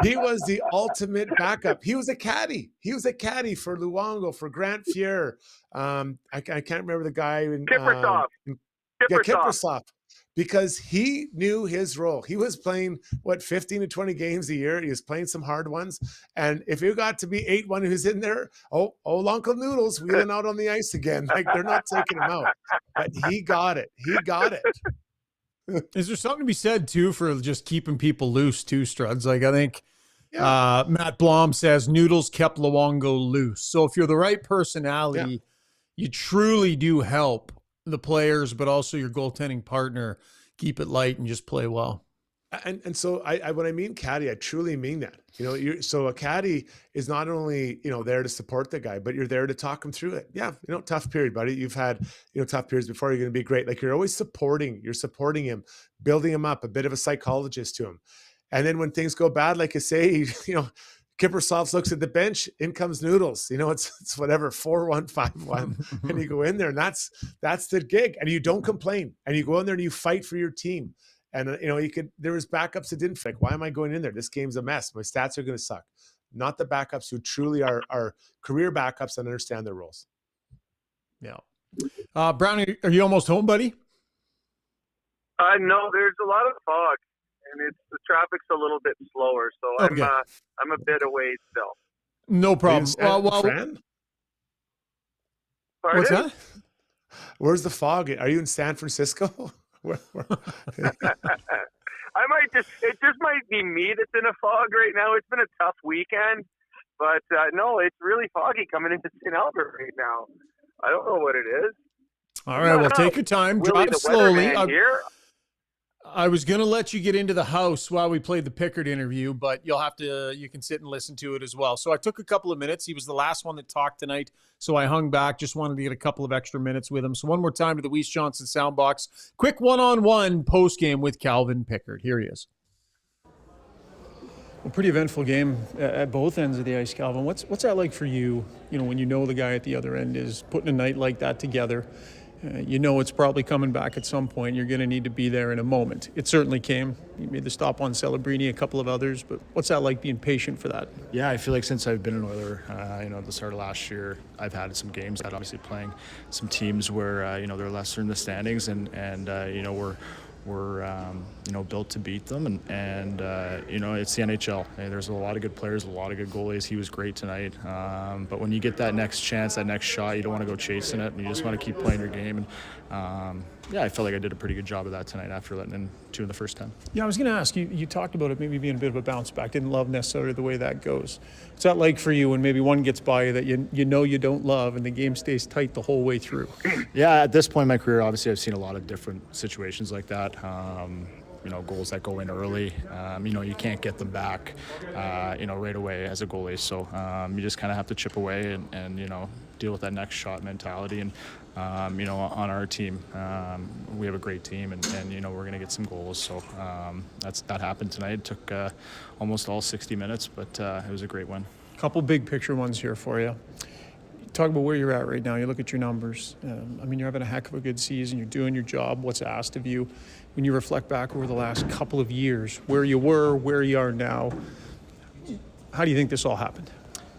he was the ultimate backup. He was a caddy. He was a caddy for Luongo, for Grant Fuhr. I can't remember the guy in Kiprusoff, because he knew his role. He was playing 15 to 20 games a year. He was playing some hard ones, and if it got to be 8-1 who's in there, Uncle Noodles wheeling out on the ice again. Like, they're not taking him out, but he got it. He got it. Is there something to be said too for just keeping people loose too, Struds? Like, I think Matt Blom says Noodles kept Luongo loose. So if you're the right personality, you truly do help the players, but also your goaltending partner keep it light and just play well. And so I when I mean caddy, I truly mean that. So a caddy is not only, there to support the guy, but you're there to talk him through it. Yeah, tough period, buddy. You've had, tough periods before. You're going to be great. Like, you're always supporting him, building him up, a bit of a psychologist to him. And then when things go bad, like you say, Kippersoft looks at the bench, in comes Noodles. It's whatever, 4-1, 5-1, and you go in there, and that's the gig. And you don't complain, and you go in there and you fight for your team. And there was backups that didn't fit. Why am I going in there? This game's a mess. My stats are going to suck. Not the backups who truly are career backups and understand their roles. Yeah. Brownie, are you almost home, buddy? No, there's a lot of fog, and the traffic's a little bit slower, so Okay. I'm a bit away still. No problem. Pardon? What's that? Where's the fog? Are you in San Francisco? It just might be me that's in a fog right now. It's been a tough weekend, but no, it's really foggy coming into St. Albert right now. I don't know what it is. All right, well, take your time. Willie, Drive the slowly. weatherman here. I was going to let you get into the house while we played the Pickard interview, but you can sit and listen to it as well. So I took a couple of minutes. He was the last one that talked tonight, so I hung back. Just wanted to get a couple of extra minutes with him. So one more time to the Weiss Johnson Soundbox. Quick one-on-one post-game with Calvin Pickard. Here he is. Well, pretty eventful game at both ends of the ice, Calvin. What's that like for you, when you know the guy at the other end is putting a night like that together? It's probably coming back at some point. You're going to need to be there in a moment. It certainly came. You made the stop on Celebrini, a couple of others, but what's that like being patient for that? Yeah, I feel like since I've been an Oiler, at the start of last year, I've had some games that obviously playing some teams where, they're lesser in the standings and we're built to beat them, and it's the NHL. There's a lot of good players, a lot of good goalies. He was great tonight, but when you get that next chance, that next shot, you don't want to go chasing it, and you just want to keep playing your game. And I felt like I did a pretty good job of that tonight after letting in 2 in the first 10. Yeah, I was going to ask you. You talked about it maybe being a bit of a bounce back. Didn't love necessarily the way that goes. What's that like for you when maybe one gets by you that you don't love, and the game stays tight the whole way through? Yeah, at this point in my career, obviously I've seen a lot of different situations like that. Goals that go in early, you can't get them back, right away as a goalie. So you just kind of have to chip away and deal with that next shot mentality. And, on our team, we have a great team and we're going to get some goals. So that happened tonight. It took almost all 60 minutes, but it was a great win. Couple big picture ones here for you. Talk about where you're at right now. You look at your numbers. You're having a heck of a good season. You're doing your job, what's asked of you. When you reflect back over the last couple of years, where you were, where you are now, how do you think this all happened?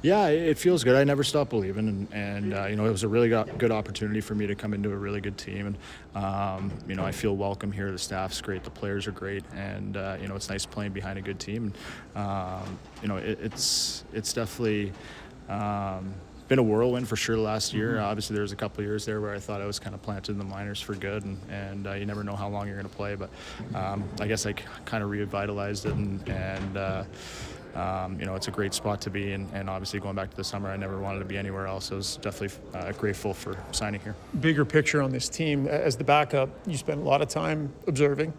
Yeah, it feels good. I never stopped believing, and it was a really good opportunity for me to come into a really good team, and I feel welcome here. The staff's great, the players are great, and it's nice playing behind a good team. And it's definitely been a whirlwind for sure last year. Obviously, there was a couple of years there where I thought I was kind of planted in the minors for good, and you never know how long you're going to play. But I guess I kind of revitalized it, and it's a great spot to be. And obviously, going back to the summer, I never wanted to be anywhere else. I was definitely grateful for signing here. Bigger picture on this team. As the backup, you spend a lot of time observing,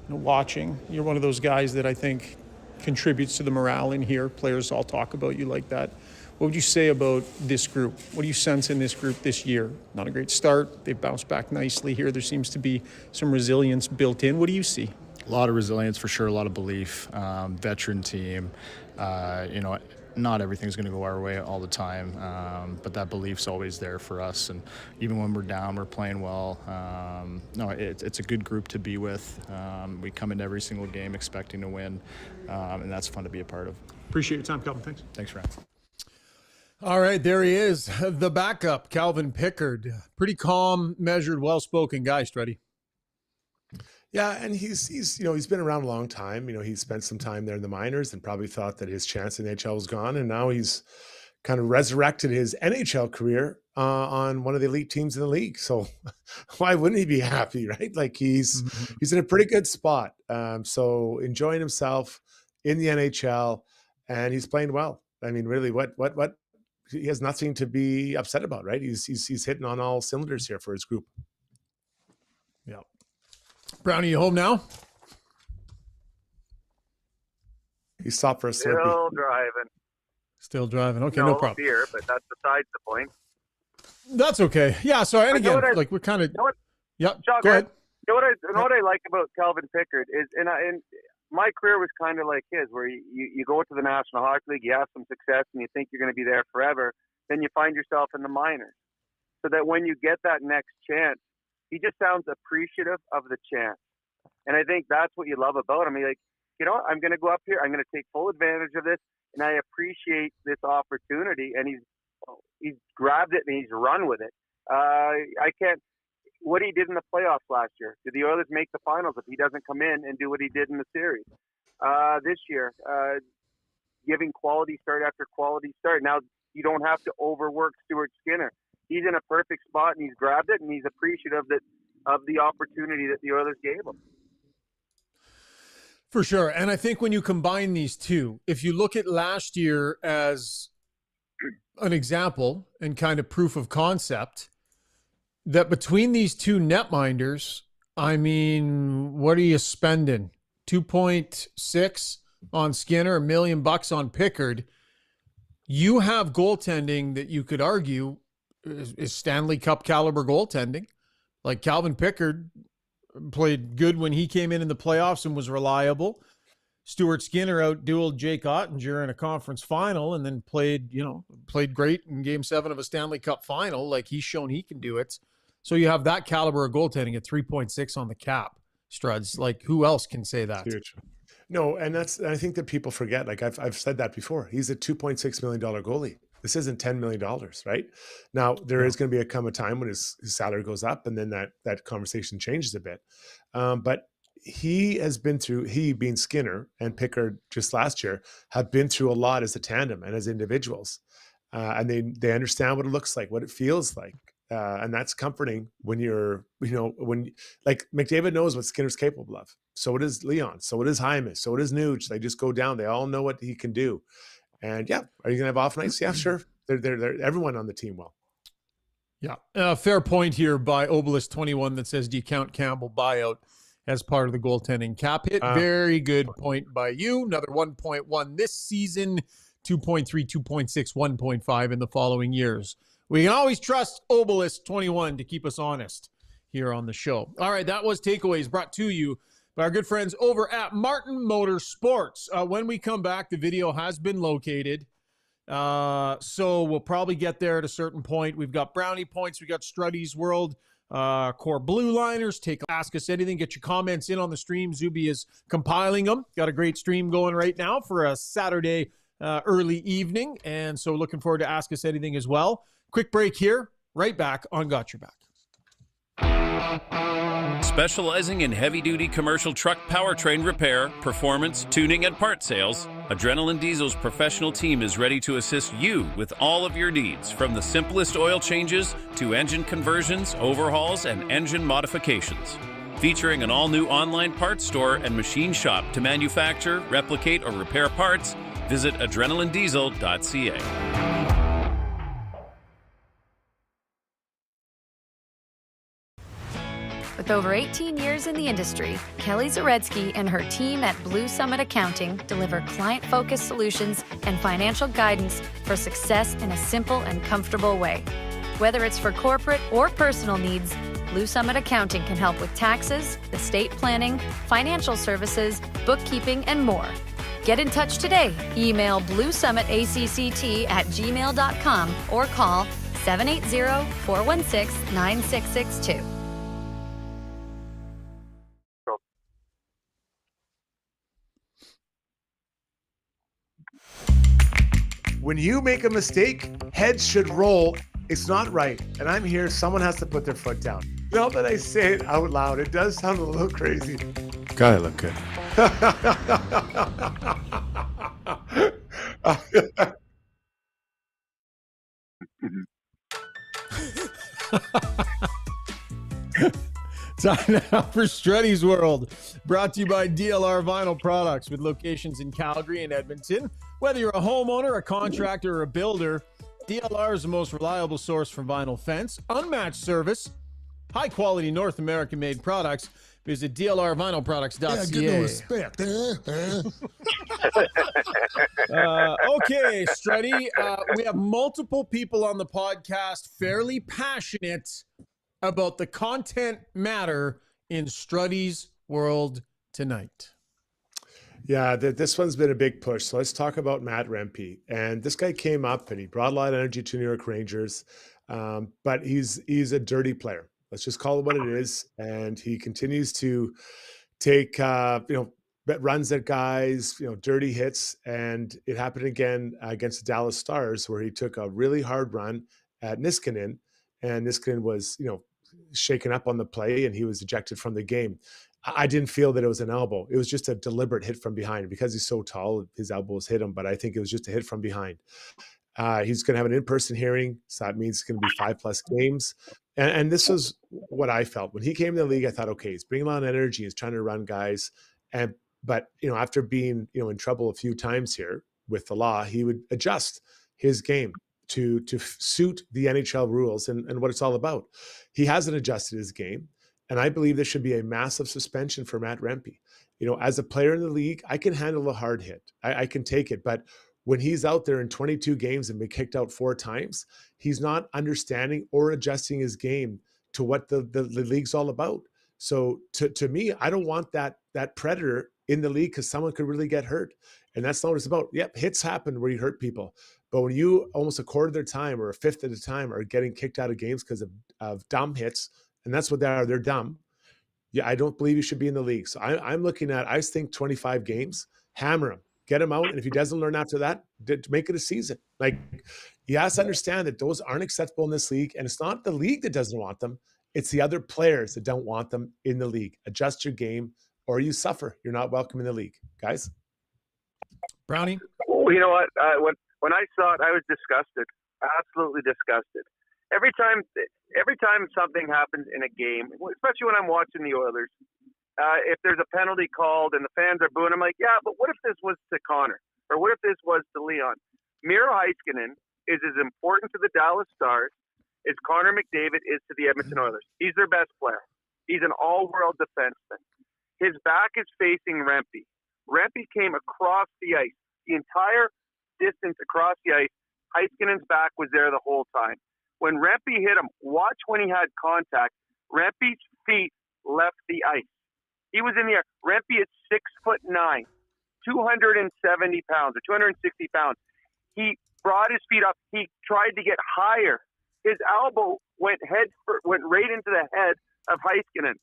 watching. You're one of those guys that I think contributes to the morale in here. Players all talk about you like that. What would you say about this group? What do you sense in this group this year? Not a great start. They've bounced back nicely here. There seems to be some resilience built in. What do you see? A lot of resilience for sure, a lot of belief, veteran team. Not everything's going to go our way all the time, but that belief's always there for us. And even when we're down, we're playing well. It's a good group to be with. We come into every single game expecting to win, and that's fun to be a part of. Appreciate your time, Calvin. Thanks. Thanks, Ryan. All right, there he is, the backup, Calvin Pickard. Pretty calm, measured, well-spoken guy, Struddy. Yeah, and he's been around a long time. He spent some time there in the minors and probably thought that his chance in the NHL was gone, and now he's kind of resurrected his NHL career on one of the elite teams in the league. So why wouldn't he be happy, right? Like he's in a pretty good spot. So enjoying himself in the NHL, and he's playing well. Really, what he has nothing to be upset about, right? He's hitting on all cylinders here for his group. Yeah. Brownie, you home now? He stopped for a Slurpee. Still driving. Okay, no problem. Beer, but that's besides the point. That's okay. Yeah. So, and again, we're kind of. Yeah. Go ahead. You know what I like about Calvin Pickard is, and my career was kind of like his, where you go to the National Hockey League, you have some success, and you think you're going to be there forever. Then you find yourself in the minors, so that when you get that next chance, he just sounds appreciative of the chance, and I think that's what you love about him. Like, you know, I'm going to go up here, I'm going to take full advantage of this, and I appreciate this opportunity. And he's grabbed it and he's run with it. I can't. What he did in the playoffs last year. Did the Oilers make the finals if he doesn't come in and do what he did in the series? This year, giving quality start after quality start. Now, you don't have to overwork Stuart Skinner. He's in a perfect spot, and he's grabbed it, and he's appreciative of the opportunity that the Oilers gave him. For sure. And I think when you combine these two, if you look at last year as an example and kind of proof of concept, that between these two netminders, I mean, what are you spending? 2.6 on Skinner, $1 million on Pickard. You have goaltending that you could argue is Stanley Cup caliber goaltending. Like Calvin Pickard played good when he came in the playoffs and was reliable. Stuart Skinner outdueled Jake Ottinger in a conference final and then played great in Game 7 of a Stanley Cup final. Like, he's shown he can do it. So you have that caliber of goaltending at 3.6 on the cap, Struds. Like, who else can say that? Huge. No, and I think that people forget. Like, I've said that before. He's a $2.6 million goalie. This isn't $10 million, right? Now, there is going to come a time when his salary goes up, and then that conversation changes a bit. But he being Skinner and Pickard just last year, have been through a lot as a tandem and as individuals. And they understand what it looks like, what it feels like. And that's comforting when like McDavid knows what Skinner's capable of. So it is Leon. So it is Hymas. So it is Nuge. They just go down. They all know what he can do. And yeah, are you going to have off nights? Yeah, sure. They're everyone on the team will. Yeah. Fair point here by Obelisk21 that says, do you count Campbell buyout as part of the goaltending cap hit? Very good point by you. Another 1.1 this season, 2.3, 2.6, 1.5 in the following years. We can always trust Obelisk21 to keep us honest here on the show. All right, that was Takeaways brought to you by our good friends over at Martin Motorsports. When we come back, the video has been located. So we'll probably get there at a certain point. We've got Brownie points. We got Struddy's World, core blue liners. Ask us anything. Get your comments in on the stream. Zuby is compiling them. Got a great stream going right now for a Saturday early evening. And so looking forward to Ask Us Anything as well. Quick break here. Right back on Got Your Back. Specializing in heavy-duty commercial truck powertrain repair, performance, tuning, and part sales, Adrenaline Diesel's professional team is ready to assist you with all of your needs, from the simplest oil changes to engine conversions, overhauls, and engine modifications. Featuring an all-new online parts store and machine shop to manufacture, replicate, or repair parts, visit adrenalinediesel.ca. With over 18 years in the industry, Kelly Zaretsky and her team at Blue Summit Accounting deliver client-focused solutions and financial guidance for success in a simple and comfortable way. Whether it's for corporate or personal needs, Blue Summit Accounting can help with taxes, estate planning, financial services, bookkeeping, and more. Get in touch today. Email bluesummitacct@gmail.com or call 780-416-9662. When you make a mistake, heads should roll. It's not right. And I'm here. Someone has to put their foot down. Now that I say it out loud, it does sound a little crazy. God, I look good. Time now for Struddy's World, brought to you by DLR Vinyl Products, with locations in Calgary and Edmonton. Whether you're a homeowner, a contractor, or a builder, DLR is the most reliable source for vinyl fence, unmatched service, high-quality North American-made products. Visit dlrvinylproducts.ca. Yeah, get no respect. Okay, Struddy, we have multiple people on the podcast fairly passionate about the content matter in Struddy's world tonight. Yeah, this one's been a big push. So let's talk about Matt Rempe. And this guy came up and he brought a lot of energy to New York Rangers, but he's a dirty player. Let's just call it what it is. And he continues to take runs at guys, dirty hits. And it happened again against the Dallas Stars, where he took a really hard run at Niskanen, and Niskanen was shaken up on the play, and he was ejected from the game. I didn't feel that it was an elbow. It was just a deliberate hit from behind. Because he's so tall, his elbows hit him, but I think it was just a hit from behind. He's going to have an in-person hearing, so that means it's going to be 5+ games. And this is what I felt. When he came to the league, I thought, okay, he's bringing a lot of energy. He's trying to run guys. But after being in trouble a few times here with the law, he would adjust his game to suit the NHL rules and what it's all about. He hasn't adjusted his game. And I believe there should be a massive suspension for Matt Rempe. As a player in the league, I can handle a hard hit. I can take it. But when he's out there in 22 games and been kicked out 4 times, he's not understanding or adjusting his game to what the league's all about. So to me, I don't want that predator in the league, because someone could really get hurt. And that's not what it's about. Yep, hits happen where you hurt people. But when you almost a quarter of their time or a fifth of the time are getting kicked out of games because of dumb hits, and that's what they are, they're dumb. Yeah, I don't believe he should be in the league. So I'm looking at, I think 25 games, hammer him, get him out. And if he doesn't learn after that, make it a season. Like, he has to understand that those aren't acceptable in this league. And it's not the league that doesn't want them. It's the other players that don't want them in the league. Adjust your game or you suffer. You're not welcome in the league, guys. Brownie? Well, you know what? When I saw it, I was disgusted, absolutely disgusted. Every time something happens in a game, especially when I'm watching the Oilers, if there's a penalty called and the fans are booing, I'm like, yeah, but what if this was to Connor? Or what if this was to Leon? Miro Heiskanen is as important to the Dallas Stars as Connor McDavid is to the Edmonton Oilers. He's their best player. He's an all-world defenseman. His back is facing Rempe. Rempe came across the ice. The entire distance across the ice, Heiskanen's back was there the whole time. When Rempe hit him, watch when he had contact. Rempe's feet left the ice. He was in the air. Rempe is 6'9", 270 pounds or 260 pounds. He brought his feet up. He tried to get higher. His elbow went right into the head of Heiskanen.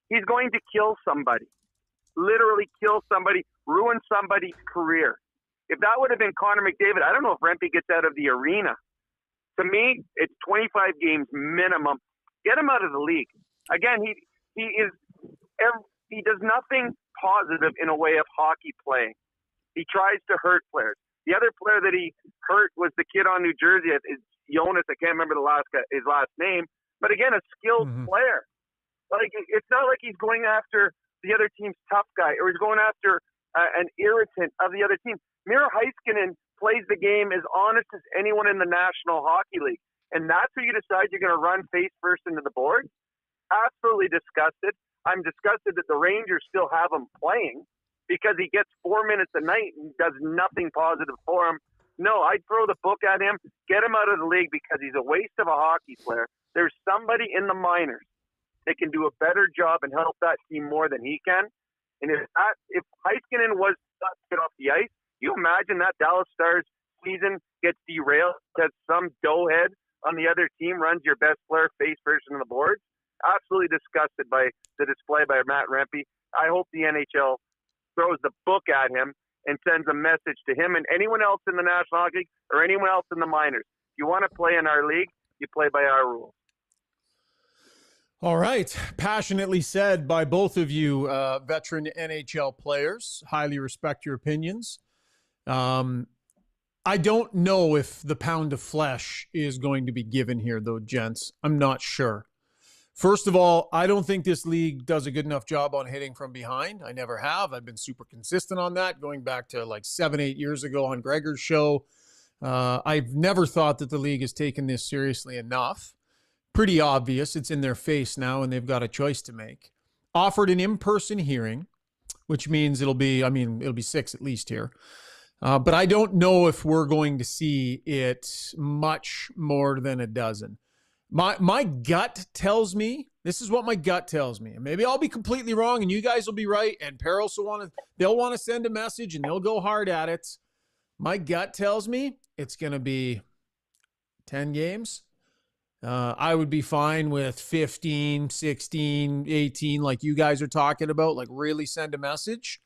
He's going to kill somebody, literally kill somebody, ruin somebody's career. If that would have been Connor McDavid, I don't know if Rempe gets out of the arena. To me, it's 25 games minimum. Get him out of the league. Again, he does nothing positive in a way of hockey playing. He tries to hurt players. The other player that he hurt was the kid on New Jersey, is Jonas. I can't remember his last name. But again, a skilled player. Like, it's not like he's going after the other team's tough guy or he's going after an irritant of the other team. Miro Heiskanen plays the game as honest as anyone in the National Hockey League. And that's who you decide you're going to run face first into the board? Absolutely disgusted. I'm disgusted that the Rangers still have him playing because he gets 4 minutes a night and does nothing positive for him. No, I'd throw the book at him, get him out of the league because he's a waste of a hockey player. There's somebody in the minors that can do a better job and help that team more than he can. And if Heiskanen was to get off the ice, you imagine that Dallas Stars season gets derailed because some doughhead on the other team runs your best player face first on the board? Absolutely disgusted by the display by Matt Rempe. I hope the NHL throws the book at him and sends a message to him and anyone else in the National Hockey League or anyone else in the minors. If you want to play in our league, you play by our rules. All right. Passionately said by both of you, veteran NHL players. Highly respect your opinions. I don't know if the pound of flesh is going to be given here, though, gents. I'm not sure. First of all, I don't think this league does a good enough job on hitting from behind. I never have. I've been super consistent on that, going back to like 7-8 years ago on Gregor's show. I've never thought that the league has taken this seriously enough. Pretty obvious. It's in their face now, and they've got a choice to make. Offered an in-person hearing, which means it'll be 6 at least here. But I don't know if we're going to see it much more than a dozen. My gut tells me, this is what my gut tells me. And maybe I'll be completely wrong and you guys will be right. And Paris they'll want to send a message and they'll go hard at it. My gut tells me it's going to be 10 games. I would be fine with 15, 16, 18, like you guys are talking about, like really send a message.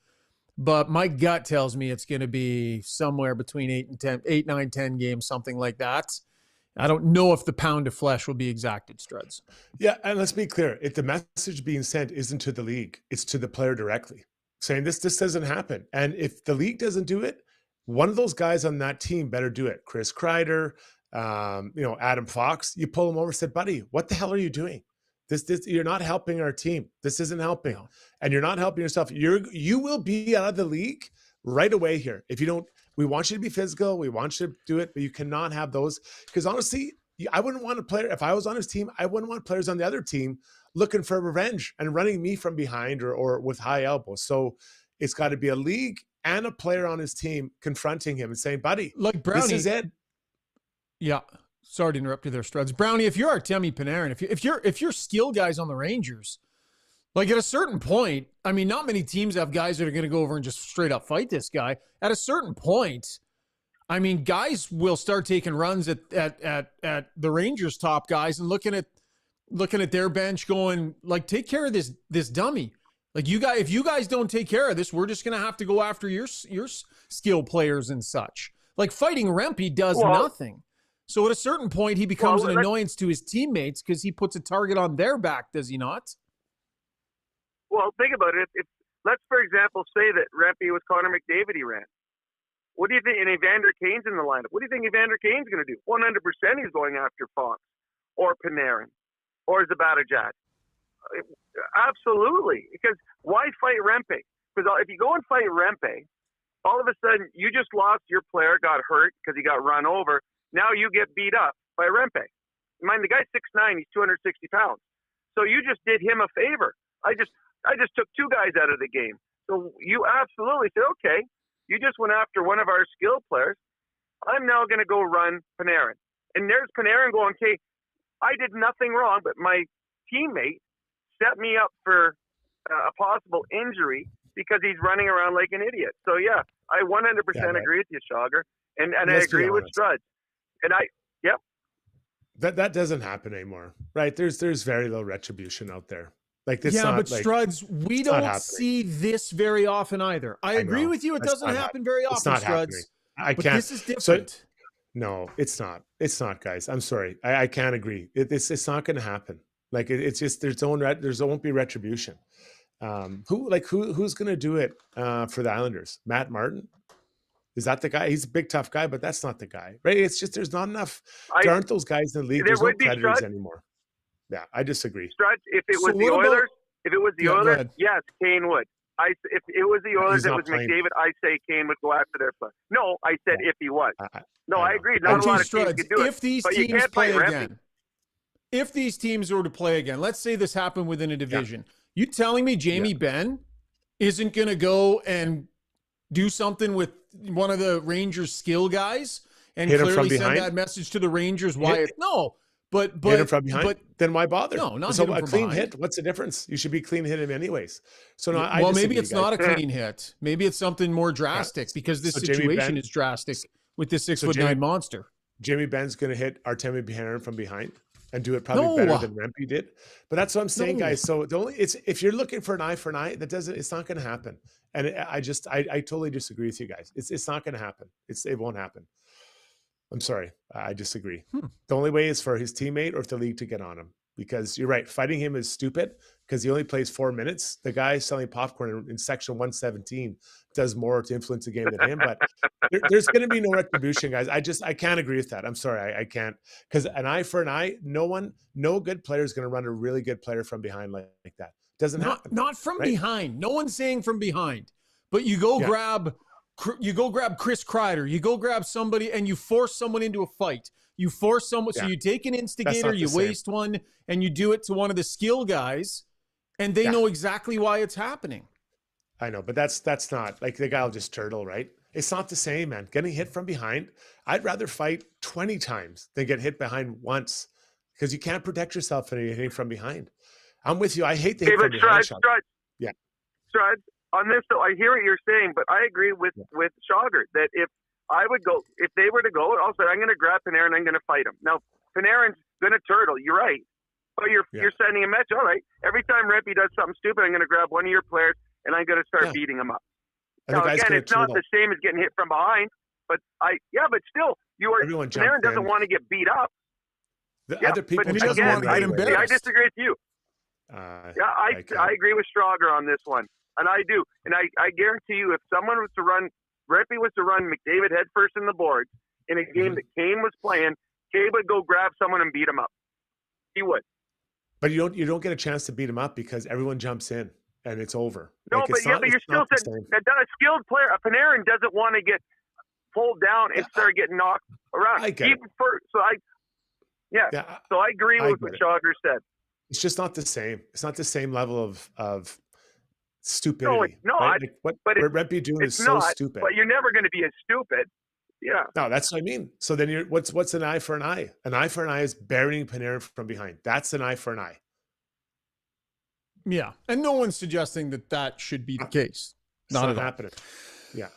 But my gut tells me it's going to be somewhere between 8, 9, 10 games, something like that. I don't know if the pound of flesh will be exacted, Struds. Yeah, and let's be clear. If the message being sent isn't to the league, it's to the player directly, saying this doesn't happen. And if the league doesn't do it, one of those guys on that team better do it. Chris Kreider, Adam Fox, you pull him over and said, buddy, what the hell are you doing? This you're not helping our team. This isn't helping. No. And you're not helping yourself. You will be out of the league right away here. If you don't, we want you to be physical. We want you to do it, but you cannot have those. Because honestly, I wouldn't want a player, if I was on his team, I wouldn't want players on the other team looking for revenge and running me from behind or with high elbows. So it's got to be a league and a player on his team confronting him and saying, buddy, like Brownie, this is it. Yeah. Sorry to interrupt you there, Struds. Brownie, if you're Artemi Panarin, if you're skill guys on the Rangers, like at a certain point, I mean, not many teams have guys that are going to go over and just straight up fight this guy. At a certain point, I mean, guys will start taking runs at the Rangers' top guys and looking at their bench, going like, take care of this dummy. Like if you guys don't take care of this, we're just going to have to go after your skill players and such. Like fighting Rempe does nothing. So at a certain point, he becomes an annoyance to his teammates because he puts a target on their back, does he not? Well, think about it. If let's, for example, say that Rempe was Connor McDavid he ran. What do you think? And Evander Kane's in the lineup. What do you think Evander Kane's going to do? 100% he's going after Fox or Panarin or Zibanejad. Absolutely. Because why fight Rempe? Because if you go and fight Rempe, all of a sudden you just lost your player, got hurt because he got run over. Now you get beat up by Rempe. Mind, the guy's 6'9", he's 260 pounds. So you just did him a favor. I just took two guys out of the game. So you absolutely said, okay, you just went after one of our skilled players. I'm now going to go run Panarin. And there's Panarin going, okay, I did nothing wrong, but my teammate set me up for a possible injury because he's running around like an idiot. So, yeah, I 100% agree with you, Schauger. And I agree with Struds. And that doesn't happen anymore, right? There's very little retribution out there. Like this. Yeah, but Struds, we don't see this very often either. I agree with you. It doesn't happen very often, Struds. I can't. This is different. So, no, it's not. It's not, guys. I'm sorry. I can't agree. It's not going to happen. Like it's just there won't be retribution. Who's going to do it for the Islanders? Matt Martin. Is that the guy? He's a big, tough guy, but that's not the guy, right? It's just there's not enough. There aren't those guys in the league. There's no predators anymore. Yeah, I disagree. Struds, if it was the Oilers, yes, Kane would. If it was the Oilers, it was McDavid, I say Kane would go after their player. No, I said if he was. I agree. Not a lot of teams could do it. If these teams play again, if these teams were to play again, let's say this happened within a division. You telling me Jamie Benn isn't going to go and do something with one of the Rangers skill guys and clearly send that message to the Rangers? Why? No, but hit him from behind. But then why bother? No, not so a clean hit. What's the difference? You should be clean hit him anyways. So no, maybe it's not a clean hit. Maybe it's something more drastic because this situation is drastic with this 6'9" monster. Jamie Benn's going to hit Artemi Panarin from behind and do it probably better than Rempe did. But that's what I'm saying, guys. So if you're looking for an eye for an eye, it's not going to happen. And I totally disagree with you guys. It's not going to happen. It won't happen. I'm sorry. I disagree. The only way is for his teammate or for the league to get on him, because you're right. Fighting him is stupid because he only plays 4 minutes. The guy selling popcorn in section 117 does more to influence the game than him, but there's going to be no retribution, guys. I can't agree with that. I'm sorry. I can't, because an eye for an eye, no good player is going to run a really good player from behind like that. Doesn't happen. Not from behind. No one's saying from behind, but you go grab you go grab Chris Kreider, you go grab somebody, and you force someone into a fight. You force someone, so you take an instigator, you waste one, and you do it to one of the skill guys, and they know exactly why it's happening. I know, but that's not like the guy will just turtle, right? It's not the same, man. Getting hit from behind, I'd rather fight 20 times than get hit behind once, because you can't protect yourself from hitting from behind. I'm with you. I hate the hit from behind shot. Yeah. Strud, on this, though, I hear what you're saying, but I agree with Schauger that if they were to go, I'll say, I'm going to grab Panarin, I'm going to fight him. Now, Panarin's going to turtle, you're right. But you're sending a message, all right, every time Rempe does something stupid, I'm going to grab one of your players, and I'm going to start beating him up. Now, again, it's not the same as getting hit from behind, but but still, Panarin doesn't want to get beat up. Other people, he doesn't want to get embarrassed. I disagree with you. I agree with Strauger on this one, and I do. And I guarantee you, if someone was to run, Rempe was to run McDavid headfirst in the boards in a game that Kane was playing, Kane would go grab someone and beat him up. He would. But you don't get a chance to beat him up because everyone jumps in and it's over. No, but you're still saying that a skilled player, a Panarin doesn't want to get pulled down and start getting knocked around. I get it. So I agree with what Schauger said. It's just not the same. It's not the same level of stupidity. No, it's not. Right? What Rempe doing is so stupid. But you're never going to be as stupid. Yeah. No, that's what I mean. So then what's an eye for an eye? An eye for an eye is burying Panarin from behind. That's an eye for an eye. Yeah. And no one's suggesting that should be the case. Not happening. Yeah.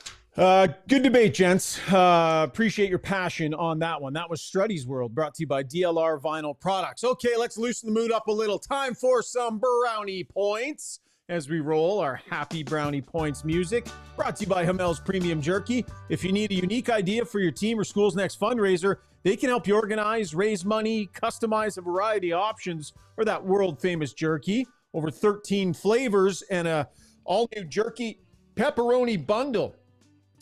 Good debate, gents. Appreciate your passion on that one. That was Struddy's World, brought to you by DLR Vinyl Products. Okay, let's loosen the mood up a little. Time for some brownie points as we roll our happy brownie points music. Brought to you by Hamel's Premium Jerky. If you need a unique idea for your team or school's next fundraiser, they can help you organize, raise money, customize a variety of options for that world-famous jerky. Over 13 flavors and a all-new jerky pepperoni bundle.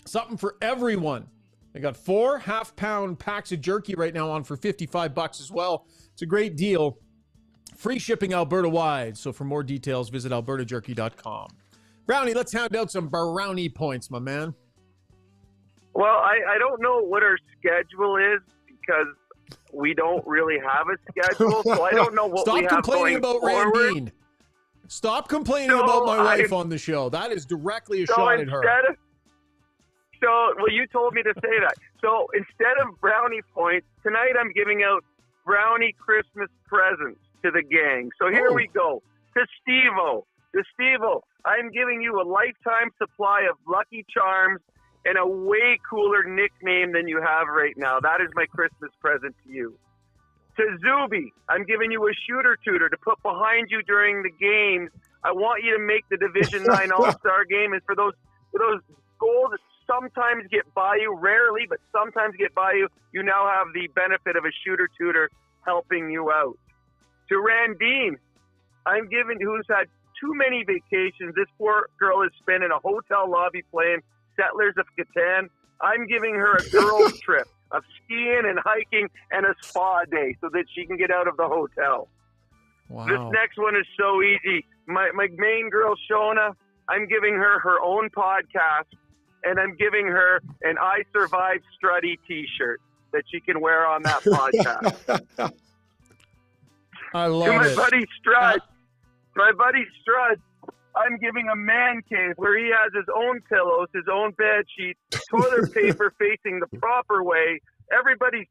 Something for everyone. They got 4 half-pound packs of jerky right now on for $55 as well. It's a great deal. Free shipping Alberta-wide. So for more details, visit albertajerky.com. Brownie, let's hand out some brownie points, my man. Well, I don't know what our schedule is because we don't really have a schedule. So I don't know what we have going about forward. Randine. Stop complaining about my wife on the show. That is directly a shot at her. You told me to say that. So instead of brownie points, tonight I'm giving out brownie Christmas presents to the gang. So here we go. To Steve-O, I'm giving you a lifetime supply of Lucky Charms and a way cooler nickname than you have right now. That is my Christmas present to you. To Zuby, I'm giving you a shooter tutor to put behind you during the games. I want you to make the Division 9 All-Star game, and for those goals that sometimes get by you, rarely, but sometimes get by you, you now have the benefit of a shooter tutor helping you out. To Randine, who's had too many vacations. This poor girl is spending a hotel lobby playing Settlers of Catan. I'm giving her a girls trip of skiing and hiking and a spa day so that she can get out of the hotel. Wow. This next one is so easy. My main girl, Shona, I'm giving her own podcast, and I'm giving her an I Survived Struddy t-shirt that she can wear on that podcast. I love to my it. buddy Strud, I'm giving a man cave where he has his own pillows, his own bed sheets, toilet paper facing the proper way. Everybody's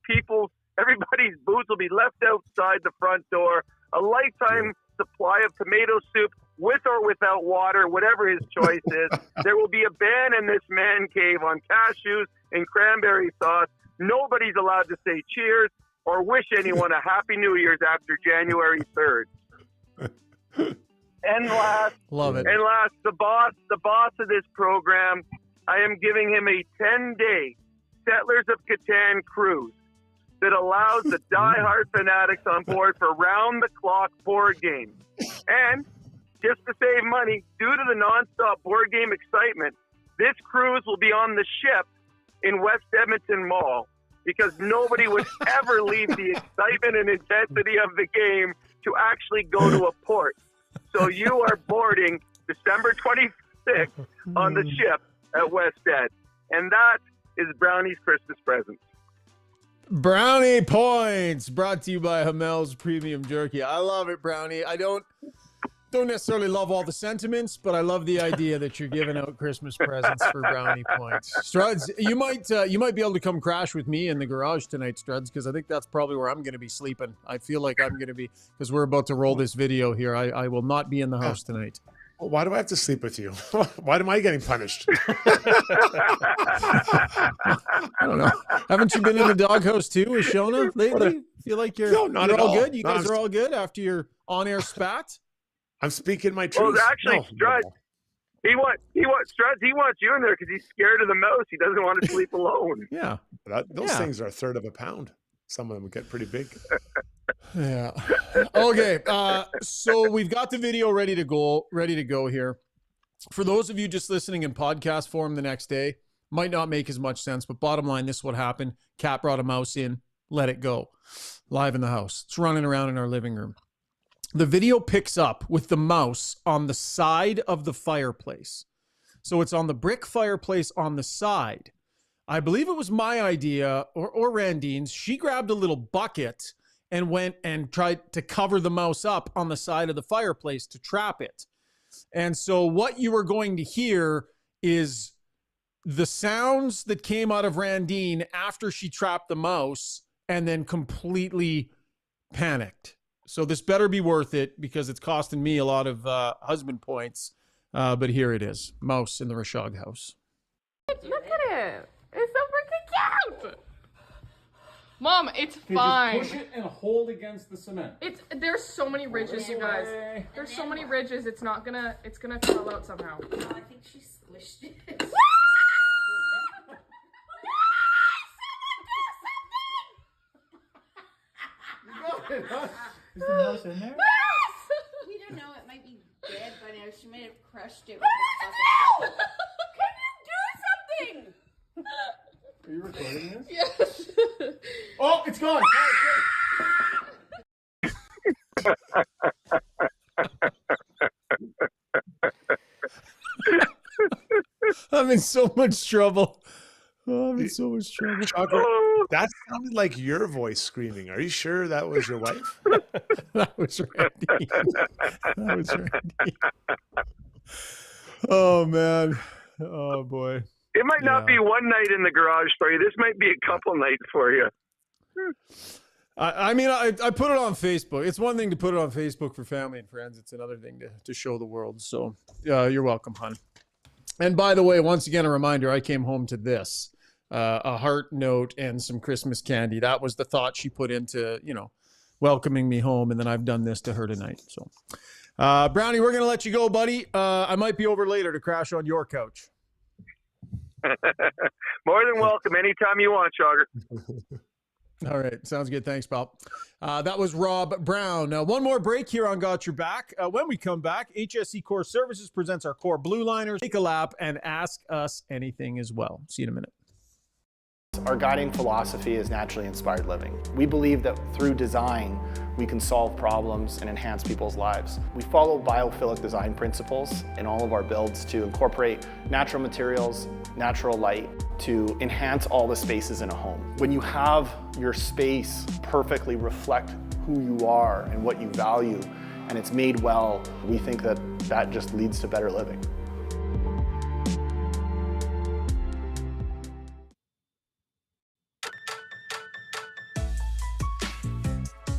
boots will be left outside the front door. A lifetime supply of tomato soup with or without water, whatever his choice is. There will be a ban in this man cave on cashews and cranberry sauce. Nobody's allowed to say cheers or wish anyone a Happy New Year's after January 3rd. And last, the boss of this program, I am giving him a 10-day Settlers of Catan cruise that allows the diehard fanatics on board for round-the-clock board games. And just to save money, due to the nonstop board game excitement, this cruise will be on the ship in West Edmonton Mall because nobody would ever leave the excitement and intensity of the game to actually go to a port. So you are boarding December 26th on the ship at West Ed. And that is Brownie's Christmas present. Brownie points brought to you by Hamel's Premium Jerky. I love it, Brownie. I don't necessarily love all the sentiments, but I love the idea that you're giving out Christmas presents for brownie points. Struds, you might be able to come crash with me in the garage tonight, Struds, because I think that's probably where I'm going to be sleeping. I feel like I'm going to be, because we're about to roll this video here. I will not be in the house tonight. Well, why do I have to sleep with you? Why am I getting punished? I don't know. Haven't you been in the doghouse too with Shona lately? Feel like you're all good? You guys are all good after your on-air spat? I'm speaking my truth. Well, actually, Struds, he wants you in there because he's scared of the mouse. He doesn't want to sleep alone. Yeah. Those things are a third of a pound. Some of them get pretty big. Yeah. Okay. So we've got the video ready to go here. For those of you just listening in podcast form the next day, might not make as much sense, but bottom line, this is what happened. Cat brought a mouse in, let it go. Live in the house. It's running around in our living room. The video picks up with the mouse on the side of the fireplace. So it's on the brick fireplace on the side. I believe it was my idea or Randine's. She grabbed a little bucket and went and tried to cover the mouse up on the side of the fireplace to trap it. And so what you are going to hear is the sounds that came out of Randine after she trapped the mouse and then completely panicked. So this better be worth it because it's costing me a lot of husband points. But here it is. Mouse in the Rishaug house. Look at it. It's so freaking cute. Mom, it's fine. Just push it and hold against the cement. There's so many ridges, you guys. There's so many ridges. It's gonna fall out somehow. Oh, I think she squished it. Is the mouse in there? We don't know. It might be dead by now. She might have crushed it. No! Can you do something? Are you recording this? Yes. Oh, it's gone. I'm in so much trouble. Oh, I'm in so much trouble. That sounded like your voice screaming. Are you sure that was your wife? That was Randy. That was Randy. Oh, man. Oh, boy. It might not be one night in the garage for you. This might be a couple nights for you. I mean, I put it on Facebook. It's one thing to put it on Facebook for family and friends. It's another thing to show the world. So you're welcome, hon. And by the way, once again, a reminder, I came home to this. A heart note and some Christmas candy. That was the thought she put into, welcoming me home. And then I've done this to her tonight. So, Brownie, we're going to let you go, buddy. I might be over later to crash on your couch. More than welcome. Anytime you want, Shogger. All right. Sounds good. Thanks, pal. That was Rob Brown. Now, one more break here on Got Your Back. When we come back, HSE Core Services presents our Core Blue Liners. Take a lap and ask us anything as well. See you in a minute. Our guiding philosophy is naturally inspired living. We believe that through design, we can solve problems and enhance people's lives. We follow biophilic design principles in all of our builds to incorporate natural materials, natural light, to enhance all the spaces in a home. When you have your space perfectly reflect who you are and what you value, and it's made well, we think that that just leads to better living.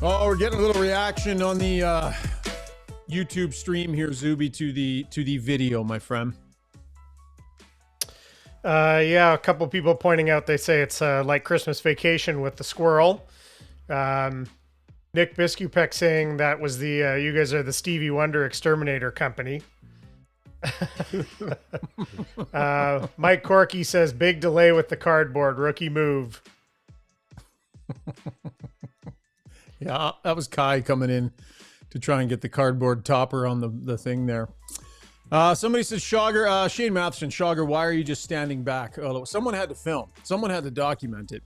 Oh, we're getting a little reaction on the YouTube stream here, Zuby, to the video, my friend. Yeah, a couple people pointing out, they say it's like Christmas Vacation with the squirrel. Nick Biskupek saying that was the you guys are the Stevie Wonder Exterminator Company. Mike Corky says big delay with the cardboard, rookie move. Yeah, that was Kai coming in to try and get the cardboard topper on the thing there. Somebody says, Shogger, Shane Matheson, Shogger, why are you just standing back? Oh, someone had to film. Someone had to document it.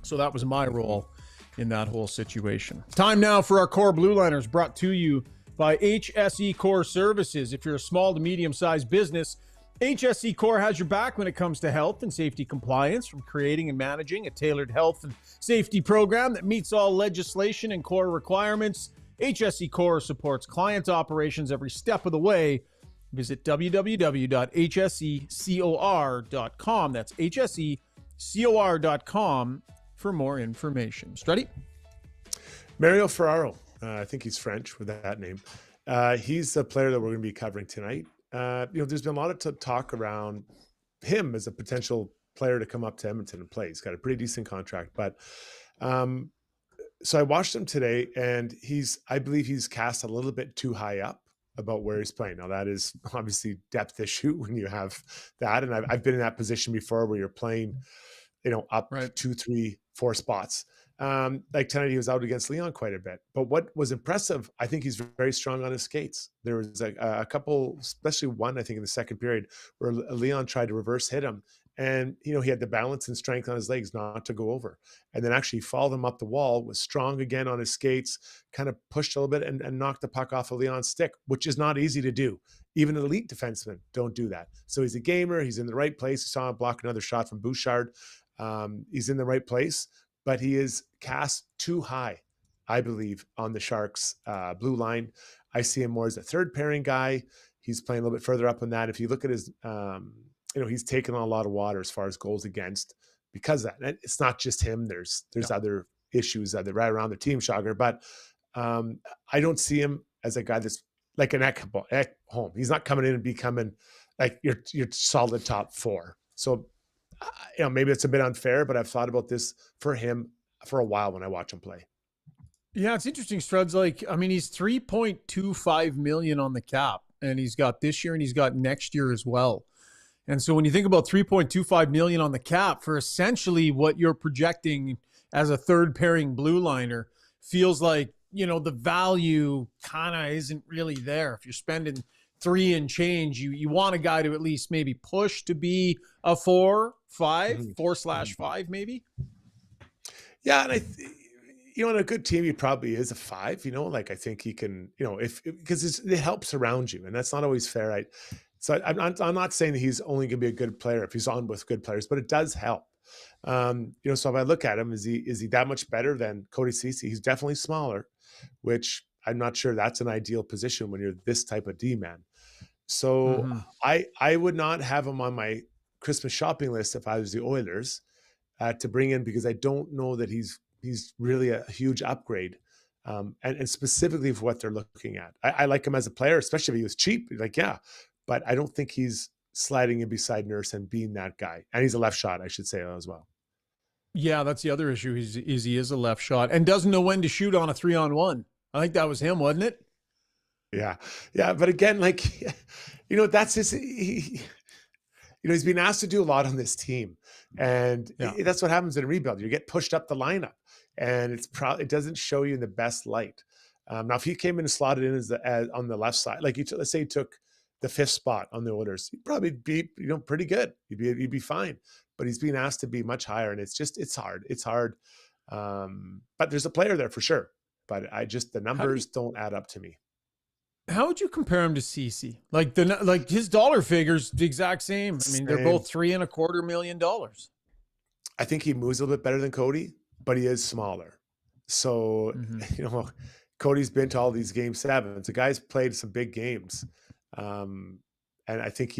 So that was my role in that whole situation. Time now for our Core Blue Liners, brought to you by HSE Core Services. If you're a small to medium-sized business, HSE Core has your back when it comes to health and safety compliance, from creating and managing a tailored health and safety program that meets all legislation and core requirements. HSE Core supports clients' operations every step of the way. Visit www.hsecor.com. That's hsecor.com for more information. Struddy? Mario Ferraro. I think he's French with that name. He's a player that we're going to be covering tonight. There's been a lot of talk around him as a potential player to come up to Edmonton and play. He's got a pretty decent contract, but so I watched him today, and I believe he's cast a little bit too high up about where he's playing. Now that is obviously depth issue when you have that, and I've been in that position before where you're playing, up right. 2, 3, 4 spots. Like tonight, he was out against Leon quite a bit. But what was impressive, I think he's very strong on his skates. There was a couple, especially one, I think, in the second period, where Leon tried to reverse hit him. And, he had the balance and strength on his legs not to go over. And then actually followed him up the wall, was strong again on his skates, kind of pushed a little bit and knocked the puck off of Leon's stick, which is not easy to do. Even elite defensemen don't do that. So he's a gamer. He's in the right place. You saw him block another shot from Bouchard. He's in the right place. But he is cast too high, I believe, on the Sharks' blue line. I see him more as a third pairing guy. He's playing a little bit further up on that. If you look at his, he's taken on a lot of water as far as goals against because of that. And it's not just him. There's other issues that are right around the team, Schauger. But I don't see him as a guy that's like an Ekholm. He's not coming in and becoming like your solid top 4. So maybe it's a bit unfair, but I've thought about this for him for a while when I watch him play. Yeah, it's interesting, Struds. He's $3.25 million on the cap, and he's got this year and he's got next year as well. And so when you think about $3.25 million on the cap for essentially what you're projecting as a third pairing blue liner, feels like, the value kind of isn't really there. If you're spending 3 and change, you want a guy to at least maybe push to be a 4/5 maybe. Yeah, and in a good team, he probably is a 5. I think he can, because it helps around you, and that's not always fair. So I'm not saying that he's only going to be a good player if he's on with good players, but it does help. So if I look at him, is he that much better than Cody Ceci? He's definitely smaller, which I'm not sure that's an ideal position when you're this type of D-man. So I would not have him on my Christmas shopping list if I was the Oilers to bring in, because I don't know that he's really a huge upgrade, and specifically for what they're looking at. I like him as a player, especially if he was cheap. But I don't think he's sliding in beside Nurse and being that guy. And he's a left shot, I should say, as well. Yeah, that's the other issue. He is a left shot and doesn't know when to shoot on a 3-on-1. I think that was him, wasn't it? Yeah. But again, that's his. He's been asked to do a lot on this team, and that's what happens in a rebuild. You get pushed up the lineup, and it doesn't show you in the best light. Now, if he came in and slotted in as on the left side, let's say he took the 5th spot on the Oilers, he'd probably be pretty good. He'd be fine. But he's being asked to be much higher, and it's hard. It's hard. But there's a player there for sure. But the numbers don't add up to me. How would you compare him to Ceci? Like his dollar figures the exact same. They're both $3.25 million. I think he moves a little bit better than Cody, but he is smaller. So Cody's been to all these game 7s. The guy's played some big games, and I think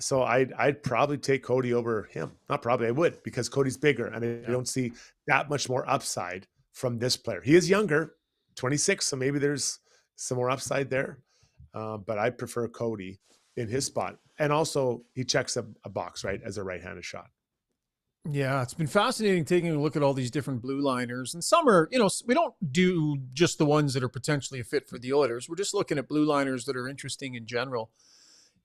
so I'd probably take Cody over him. Not probably, I would, because Cody's bigger, and I don't see that much more upside from this player. He is younger, 26, so maybe there's some more upside there. But I prefer Cody in his spot. And also he checks a box, right, as a right-handed shot. Yeah, it's been fascinating taking a look at all these different blue liners. And some are, we don't do just the ones that are potentially a fit for the Oilers. We're just looking at blue liners that are interesting in general.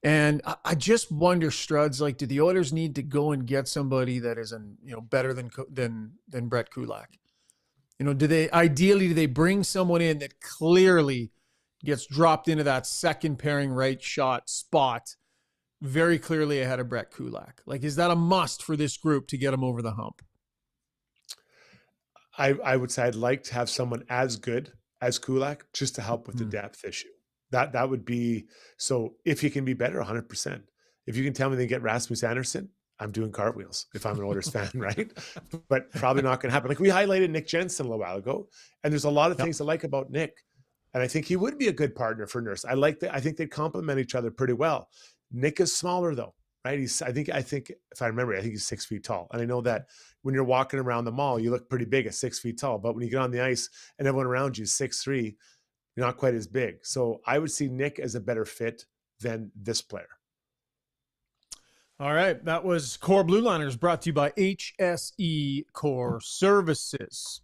And I just wonder, Struds, do the Oilers need to go and get somebody that is better than Brett Kulak? Do they bring someone in that clearly gets dropped into that second pairing right shot spot very clearly ahead of Brett Kulak? Is that a must for this group to get him over the hump? I would say I'd like to have someone as good as Kulak just to help with the depth issue. That would be, so if he can be better, 100%. if you can tell me they get Rasmus Anderson, I'm doing cartwheels if I'm an Oilers fan, right? But probably not going to happen. Like we highlighted Nick Jensen a little while ago, and there's a lot of things I like about Nick, and I think he would be a good partner for Nurse. I think they complement each other pretty well. Nick is smaller though, right? I think if I remember, I think he's 6 feet tall, and I know that when you're walking around the mall, you look pretty big at 6 feet tall, but when you get on the ice and everyone around you is 6'3", you're not quite as big. So I would see Nick as a better fit than this player. All right, that was Core Blue Liners brought to you by HSE Core Services.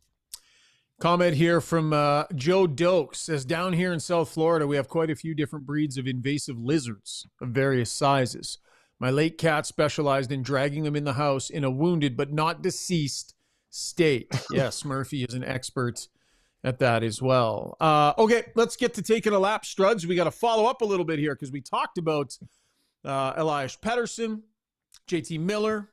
Comment here from Joe Dokes says, down here in South Florida, we have quite a few different breeds of invasive lizards of various sizes. My late cat specialized in dragging them in the house in a wounded but not deceased state. Yes, Murphy is an expert at that as well. Okay, let's get to taking a lap, Struds. We got to follow up a little bit here because we talked about Elias Pettersson, JT Miller,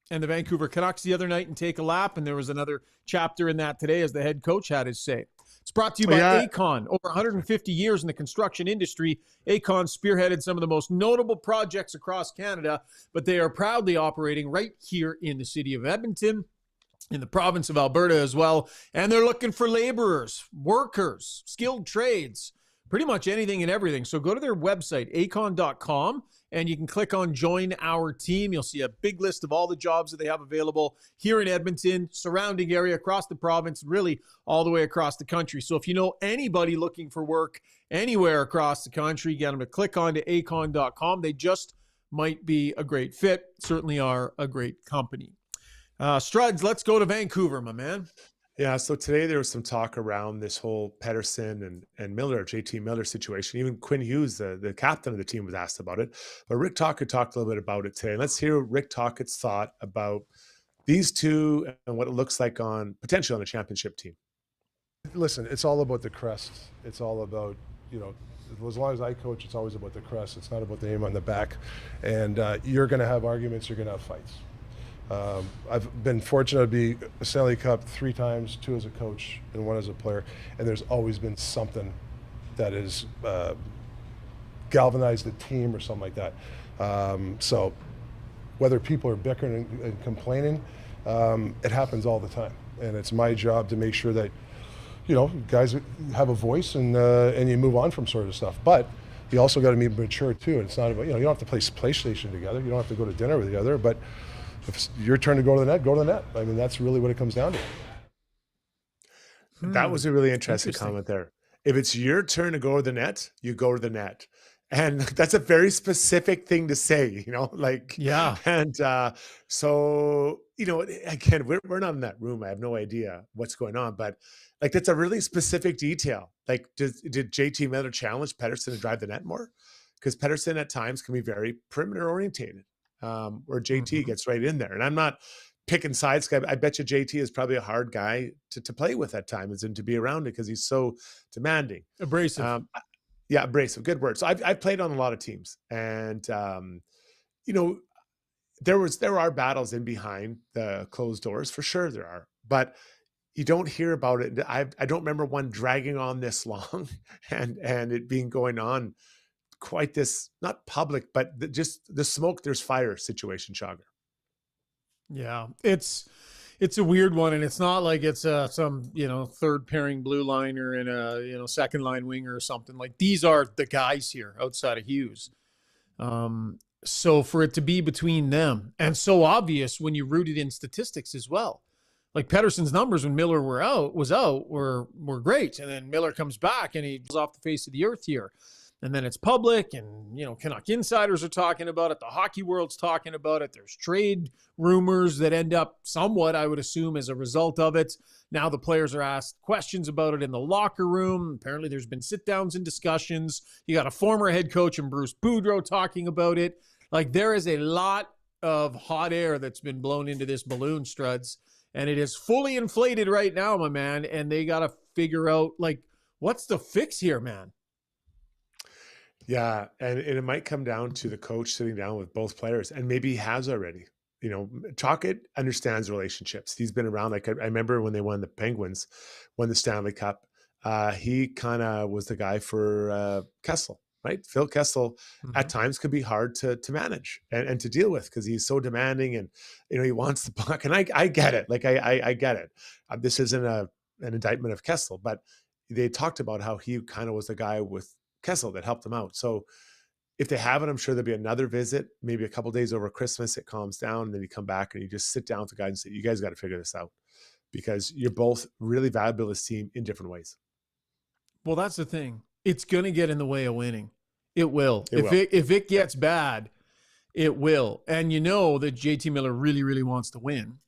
and the Vancouver Canucks the other night and take a lap, and there was another chapter in that today as the head coach had his say. It's brought to you by Acon. Over 150 years in the construction industry, Acon spearheaded some of the most notable projects across Canada, but they are proudly operating right here in the city of Edmonton, in the province of Alberta as well, and they're looking for laborers, workers, skilled trades, pretty much anything and everything. So go to their website, acon.com, and you can click on Join Our Team. You'll see a big list of all the jobs that they have available here in Edmonton, surrounding area, across the province, really all the way across the country. So if you know anybody looking for work anywhere across the country, get them to click on to acon.com. They just might be a great fit, certainly are a great company. Struds, let's go to Vancouver, my man. Yeah, so today there was some talk around this whole Pettersson and Miller, JT Miller situation. Even Quinn Hughes, the captain of the team, was asked about it. But Rick Tocchet talked a little bit about it today. Let's hear Rick Tocchet's thought about these two and what it looks like potentially on a championship team. Listen, it's all about the crest. It's all about, as long as I coach, it's always about the crest. It's not about the name on the back. And you're going to have arguments. You're going to have fights. I've been fortunate to be a Stanley Cup 3 times, 2 as a coach and 1 as a player, and there's always been something that has galvanized the team or something like that. So whether people are bickering and complaining, it happens all the time, and it's my job to make sure that guys have a voice and you move on from sort of stuff. But you also got to be mature too. And it's not about you don't have to play PlayStation together. You don't have to go to dinner with each other, but if it's your turn to go to the net, go to the net. I mean, that's really what it comes down to. That was a really interesting comment there. If it's your turn to go to the net, you go to the net. And that's a very specific thing to say, yeah. And so, again, we're not in that room. I have no idea what's going on, but that's a really specific detail. Did JT Miller challenge Pettersson to drive the net more? Because Pettersson at times can be very perimeter orientated. Where JT gets right in there. And I'm not picking sides. I bet you JT is probably a hard guy to play with at times and to be around it because he's so demanding. Abrasive. Yeah, abrasive. Good word. So I've played on a lot of teams. And, there are battles in behind the closed doors. For sure there are. But you don't hear about it. I don't remember one dragging on this long and it being going on quite this, not public, but just the smoke, there's fire situation, Shogger. Yeah, it's a weird one, and it's not like it's some third pairing blue liner and a second line winger or something. Like these are the guys here outside of Hughes. So for it to be between them, and so obvious when you root it in statistics as well. Like Pettersson's numbers when Miller were great, and then Miller comes back and he's off the face of the earth here. And then it's public, and, Canuck insiders are talking about it. The hockey world's talking about it. There's trade rumors that end up somewhat, I would assume, as a result of it. Now the players are asked questions about it in the locker room. Apparently there's been sit-downs and discussions. You got a former head coach and Bruce Boudreau talking about it. There is a lot of hot air that's been blown into this balloon, Struds, and it is fully inflated right now, my man, and they got to figure out, what's the fix here, man? Yeah, and it might come down to the coach sitting down with both players, and maybe he has already. Tocchet understands relationships. He's been around. I remember when they won the Stanley Cup. He kind of was the guy for Kessel right? Phil Kessel at times could be hard to manage and to deal with because he's so demanding and, he wants the puck. And I get it. Like, I get it. This isn't an indictment of Kessel, but they talked about how he kind of was the guy with Kessel that helped him out. So if they haven't, I'm sure there'll be another visit, maybe a couple of days over Christmas. It calms down, and then you come back and you just sit down with the guys and say, you guys got to figure this out because you're both really valuable as a team in different ways. Well, that's the thing. It's going to get in the way of winning. It will. If it gets bad, it will. And you know that JT Miller really, really wants to win.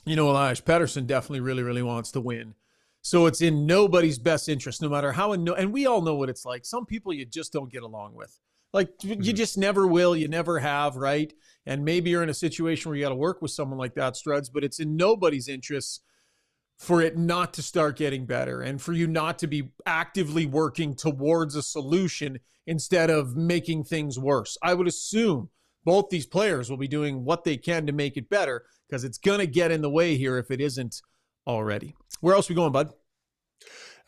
Elias Pettersson definitely really, really wants to win. So it's in nobody's best interest, no matter how. And we all know what it's like. Some people you just don't get along with. Like, you just never will. You never have, right? And maybe you're in a situation where you got to work with someone like that, Struds, but it's in nobody's interest for it not to start getting better and for you not to be actively working towards a solution instead of making things worse. I would assume both these players will be doing what they can to make it better because it's going to get in the way here if it isn't already. Where else are we going, bud?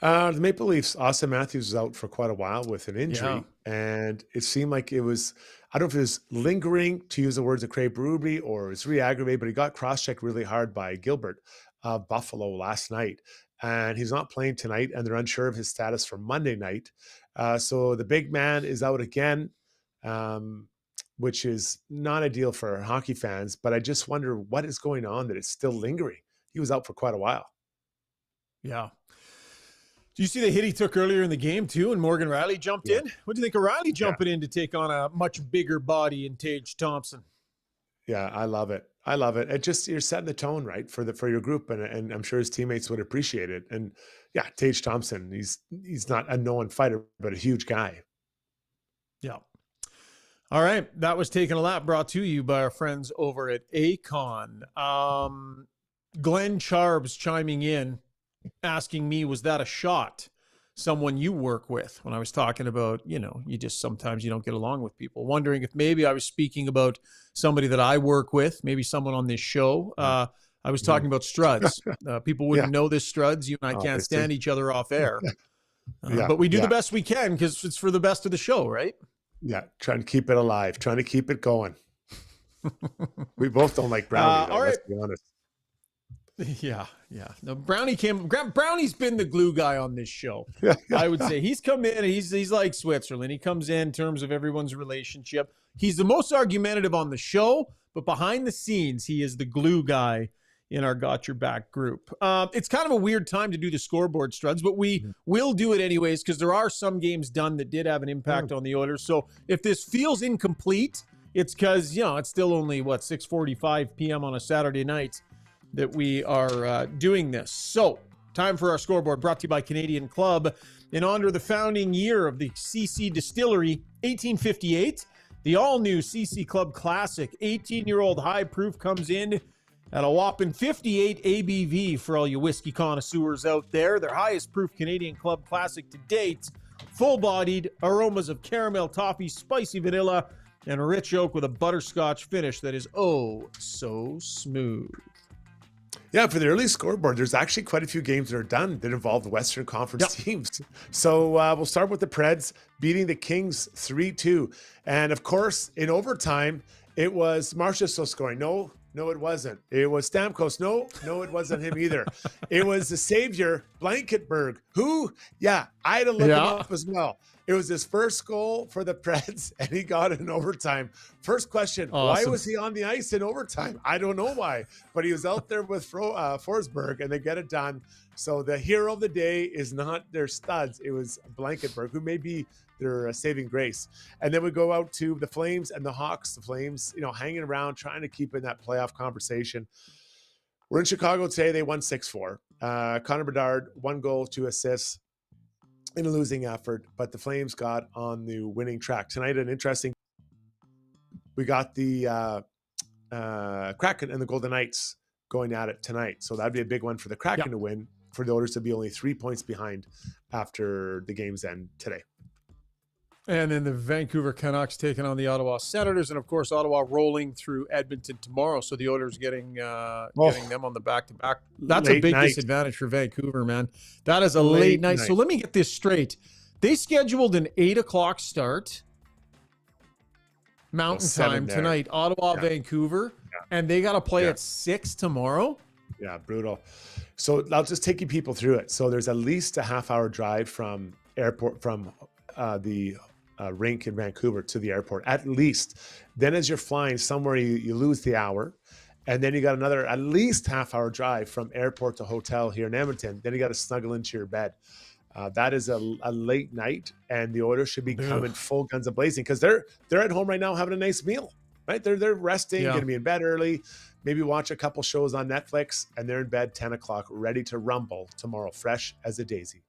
The Maple Leafs, Austin Matthews was out for quite a while with an injury, and it seemed like it was, I don't know if it was lingering, to use the words of Craig Berube, or it was re-aggravated, but he got cross-checked really hard by Gilbert of Buffalo last night, and he's not playing tonight, and they're unsure of his status for Monday night. So the big man is out again, which is not ideal for hockey fans, but I just wonder what is going on that it's still lingering. He was out for quite a while. Yeah. Do you see the hit he took earlier in the game too? And Morgan Riley jumped in. What do you think of Riley jumping in to take on a much bigger body in Tage Thompson? Yeah, I love it. I love it. It just, you're setting the tone right for your group, and I'm sure his teammates would appreciate it. And yeah, Tage Thompson, he's not a known fighter, but a huge guy. Yeah. All right, that was Taking a Lap, brought to you by our friends over at Acon. Glenn Charbs chiming in, asking me, was that a shot? Someone you work with, when I was talking about, sometimes you don't get along with people. Wondering if maybe I was speaking about somebody that I work with, maybe someone on this show. I was talking about Struds. People wouldn't know this, Struds. You and I can't stand each other off air. But we do the best we can because it's for the best of the show, right? Yeah, trying to keep it alive, trying to keep it going. We both don't like Brownie, though, let's be honest. Yeah. No, Brownie's been the glue guy on this show. I would say he's come in. He's like Switzerland. He comes in terms of everyone's relationship. He's the most argumentative on the show, but behind the scenes, he is the glue guy in our Got Your Back group. It's kind of a weird time to do the scoreboard, Struds, but we will do it anyways because there are some games done that did have an impact on the Oilers. So if this feels incomplete, it's because it's still only 6:45 p.m. on a Saturday night that we are doing this. So, time for our scoreboard, brought to you by Canadian Club. In honor of the founding year of the CC Distillery, 1858, the all-new CC Club Classic 18-year-old high proof comes in at a whopping 58 ABV for all you whiskey connoisseurs out there. Their highest proof Canadian Club Classic to date. Full-bodied, aromas of caramel, toffee, spicy vanilla, and rich oak with a butterscotch finish that is oh so smooth. Yeah, for the early scoreboard, there's actually quite a few games that are done that involve the Western Conference teams. So we'll start with the Preds beating the Kings 3-2. And of course, in overtime, it was Marchessault scoring. No, it wasn't. It was Stamkos. No, it wasn't him either. It was the savior, Blankenberg, who, I had to look him up as well. It was his first goal for the Preds, and he got it in overtime. First question, Why was he on the ice in overtime? I don't know why, but he was out there with Forsberg, and they get it done. So the hero of the day is not their studs. It was Blankenberg, who may be their saving grace. And then we go out to the Flames and the Hawks. The Flames, hanging around, trying to keep in that playoff conversation. We're in Chicago today. They won 6-4. Connor Bedard, 1 goal, 2 assists. In a losing effort, but the Flames got on the winning track. Tonight, we got the Kraken and the Golden Knights going at it tonight. So that'd be a big one for the Kraken to win, for the Oilers to be only 3 points behind after the game's end today. And then the Vancouver Canucks taking on the Ottawa Senators. And, of course, Ottawa rolling through Edmonton tomorrow. So the Oilers getting them on the back-to-back. That's a big disadvantage for Vancouver, man. That is a late night. So let me get this straight. They scheduled an 8 o'clock start Mountain Time there. tonight, Ottawa, Vancouver, and they got to play at 6 tomorrow. Yeah, brutal. So I'll just take you people through it. So there's at least a half-hour drive from the rink in Vancouver to the airport, at least. Then as you're flying somewhere, you lose the hour. And then you got another at least half-hour drive from airport to hotel here in Edmonton. Then you got to snuggle into your bed. That is a late night, and the Oilers should be coming full guns a-blazing because they're at home right now having a nice meal, right? They're resting, going to be in bed early, maybe watch a couple shows on Netflix, and they're in bed 10 o'clock, ready to rumble tomorrow, fresh as a daisy.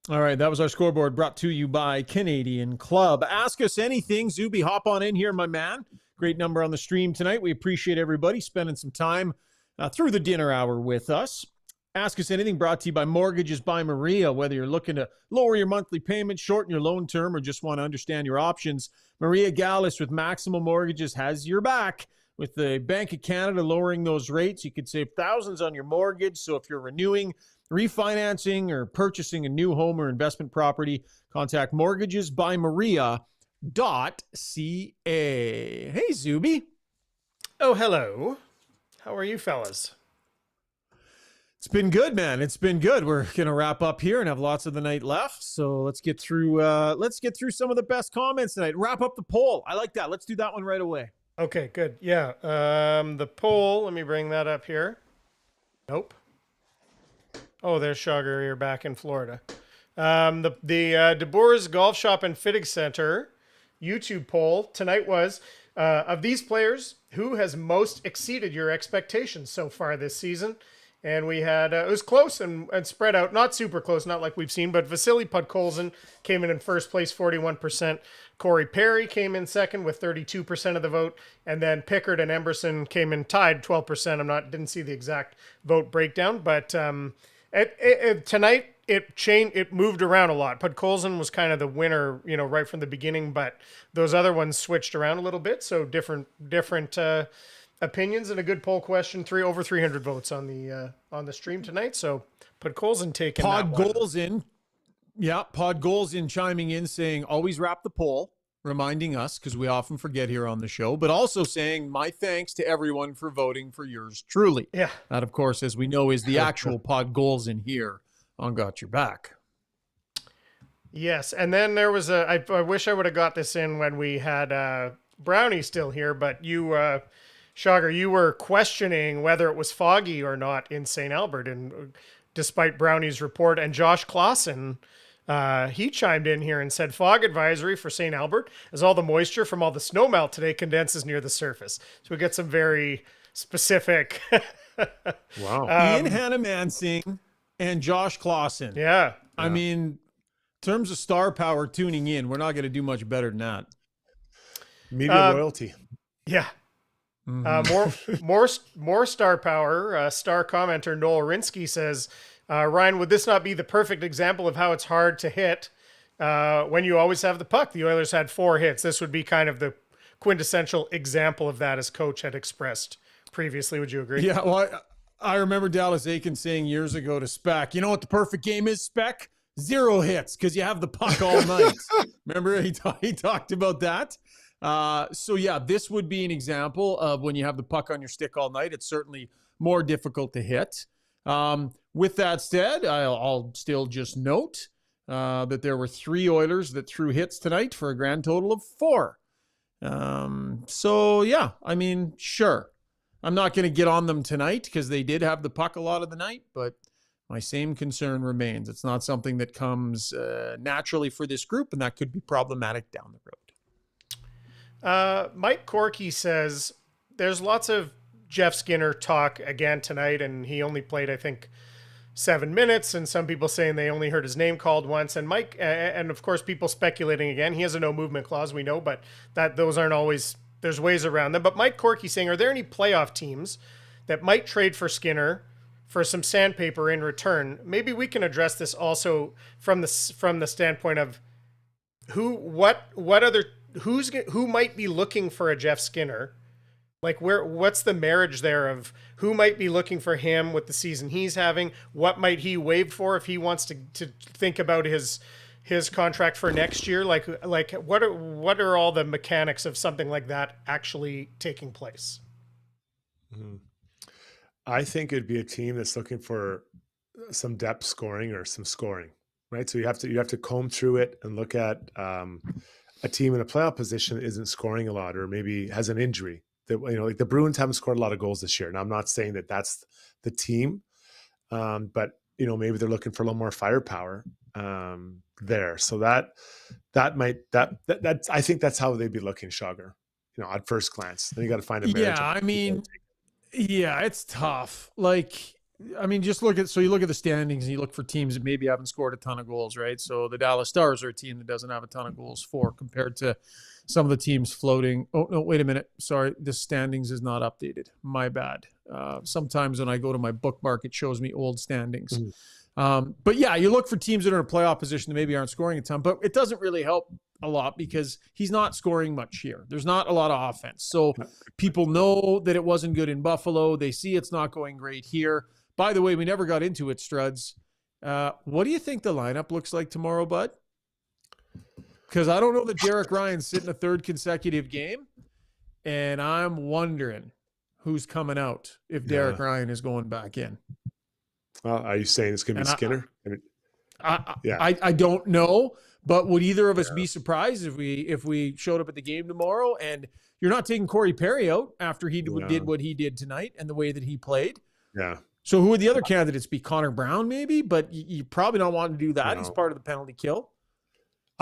All right, that was our scoreboard brought to you by Canadian Club. Ask us anything. Zuby, hop on in here, my man. Great number on the stream tonight. We appreciate everybody spending some time through the dinner hour with us. Ask us anything brought to you by Mortgages by Maria. Whether you're looking to lower your monthly payment, shorten your loan term, or just want to understand your options, Maria Gallus with Maximal Mortgages has your back. With the Bank of Canada lowering those rates, you could save thousands on your mortgage. So if you're renewing, refinancing, or purchasing a new home or investment property, contact mortgagesbymaria.ca. Hey, Zuby. Oh, hello. How are you fellas? It's been good, man. It's been good. We're going to wrap up here and have lots of the night left. So let's get through some of the best comments tonight. Wrap up the poll. I like that. Let's do that one right away. Okay, good. Yeah. The poll, let me bring that up here. Nope. Oh, there's Sugar here back in Florida. The DeBoer's Golf Shop and Fitting Center YouTube poll tonight was, of these players, who has most exceeded your expectations so far this season? And we had, it was close and spread out, not super close, not like we've seen, but Vasily Podkolzin came in first place, 41%. Corey Perry came in second with 32% of the vote. And then Pickard and Emberson came in tied, 12%. Didn't see the exact vote breakdown, but tonight it moved around a lot. Podkolzin was kind of the winner, right from the beginning, but those other ones switched around a little bit. So different opinions, and a good poll question. Over 300 votes on the stream tonight. So Podkolzin taking Podkolzin chiming in saying always wrap the poll, reminding us because we often forget here on the show, but also saying my thanks to everyone for voting for yours truly. Yeah, that of course, as we know, is the actual Podkolzin here on Got Your Back. Yes, and then there was I wish I would have got this in when we had Brownie still here, but you. Shagar, you were questioning whether it was foggy or not in St. Albert, and despite Brownie's report, and Josh Clausen, he chimed in here and said, fog advisory for St. Albert as all the moisture from all the snowmelt today condenses near the surface. So we get some very specific. Wow. Ian Hannamansing and Josh Clausen. Yeah. I mean, in terms of star power tuning in, we're not going to do much better than that. Media royalty. Yeah. More star power. Star commenter Noel Rinsky says, Ryan, would this not be the perfect example of how it's hard to hit when you always have the puck? The Oilers had 4 hits. This would be kind of the quintessential example of that, as coach had expressed previously. Would you agree? Yeah, well, I remember Dallas Aiken saying years ago to Spec, you know what the perfect game is, Spec? 0 hits because you have the puck all night. Remember he talked about that? So yeah, this would be an example of when you have the puck on your stick all night. It's certainly more difficult to hit. With that said, I'll still just note that there were 3 Oilers that threw hits tonight for a grand total of 4. So yeah, I mean, sure. I'm not going to get on them tonight because they did have the puck a lot of the night, but my same concern remains. It's not something that comes naturally for this group, and that could be problematic down the road. Mike Corky says there's lots of Jeff Skinner talk again tonight, and he only played, I think, 7 minutes, and some people saying they only heard his name called once. And Mike, and of course, people speculating again. He has a no movement clause, we know, but those aren't always. There's ways around them. But Mike Corky saying, are there any playoff teams that might trade for Skinner for some sandpaper in return? Maybe we can address this also from the standpoint of who might be looking for a Jeff Skinner. Like what's the marriage there of who might be looking for him with the season he's having? What might he waive for if he wants to think about his his contract for next year? Like what are all the mechanics of something like that actually taking place? I think it'd be a team that's looking for some depth scoring or some scoring, right? So you have to comb through it and look at a team in a playoff position that isn't scoring a lot, or maybe has an injury. That, like the Bruins haven't scored a lot of goals this year. Now, I'm not saying that that's the team, but maybe they're looking for a little more firepower there. So that I think that's how they'd be looking, Schauger. At first glance, then you got to find a marriage. Yeah, I mean, yeah, it's tough. Just look at the standings and you look for teams that maybe haven't scored a ton of goals, right? So the Dallas Stars are a team that doesn't have a ton of goals for, compared to some of the teams floating. Oh, no, wait a minute. Sorry, the standings is not updated. My bad. Sometimes when I go to my bookmark, it shows me old standings. But yeah, you look for teams that are in a playoff position that maybe aren't scoring a ton, but it doesn't really help a lot because he's not scoring much here. There's not a lot of offense. So people know that it wasn't good in Buffalo. They see it's not going great here. By the way, we never got into it, Struds. What do you think the lineup looks like tomorrow, bud? Because I don't know that Derek Ryan's sitting a third consecutive game, and I'm wondering who's coming out if Derek Ryan is going back in. Well, are you saying it's going to be Skinner? I don't know, but would either of us be surprised if we showed up at the game tomorrow and you're not taking Corey Perry out after he did what he did tonight and the way that he played? Yeah. So who would the other candidates be? Connor Brown, maybe, but you probably don't want to do that. No. He's part of the penalty kill.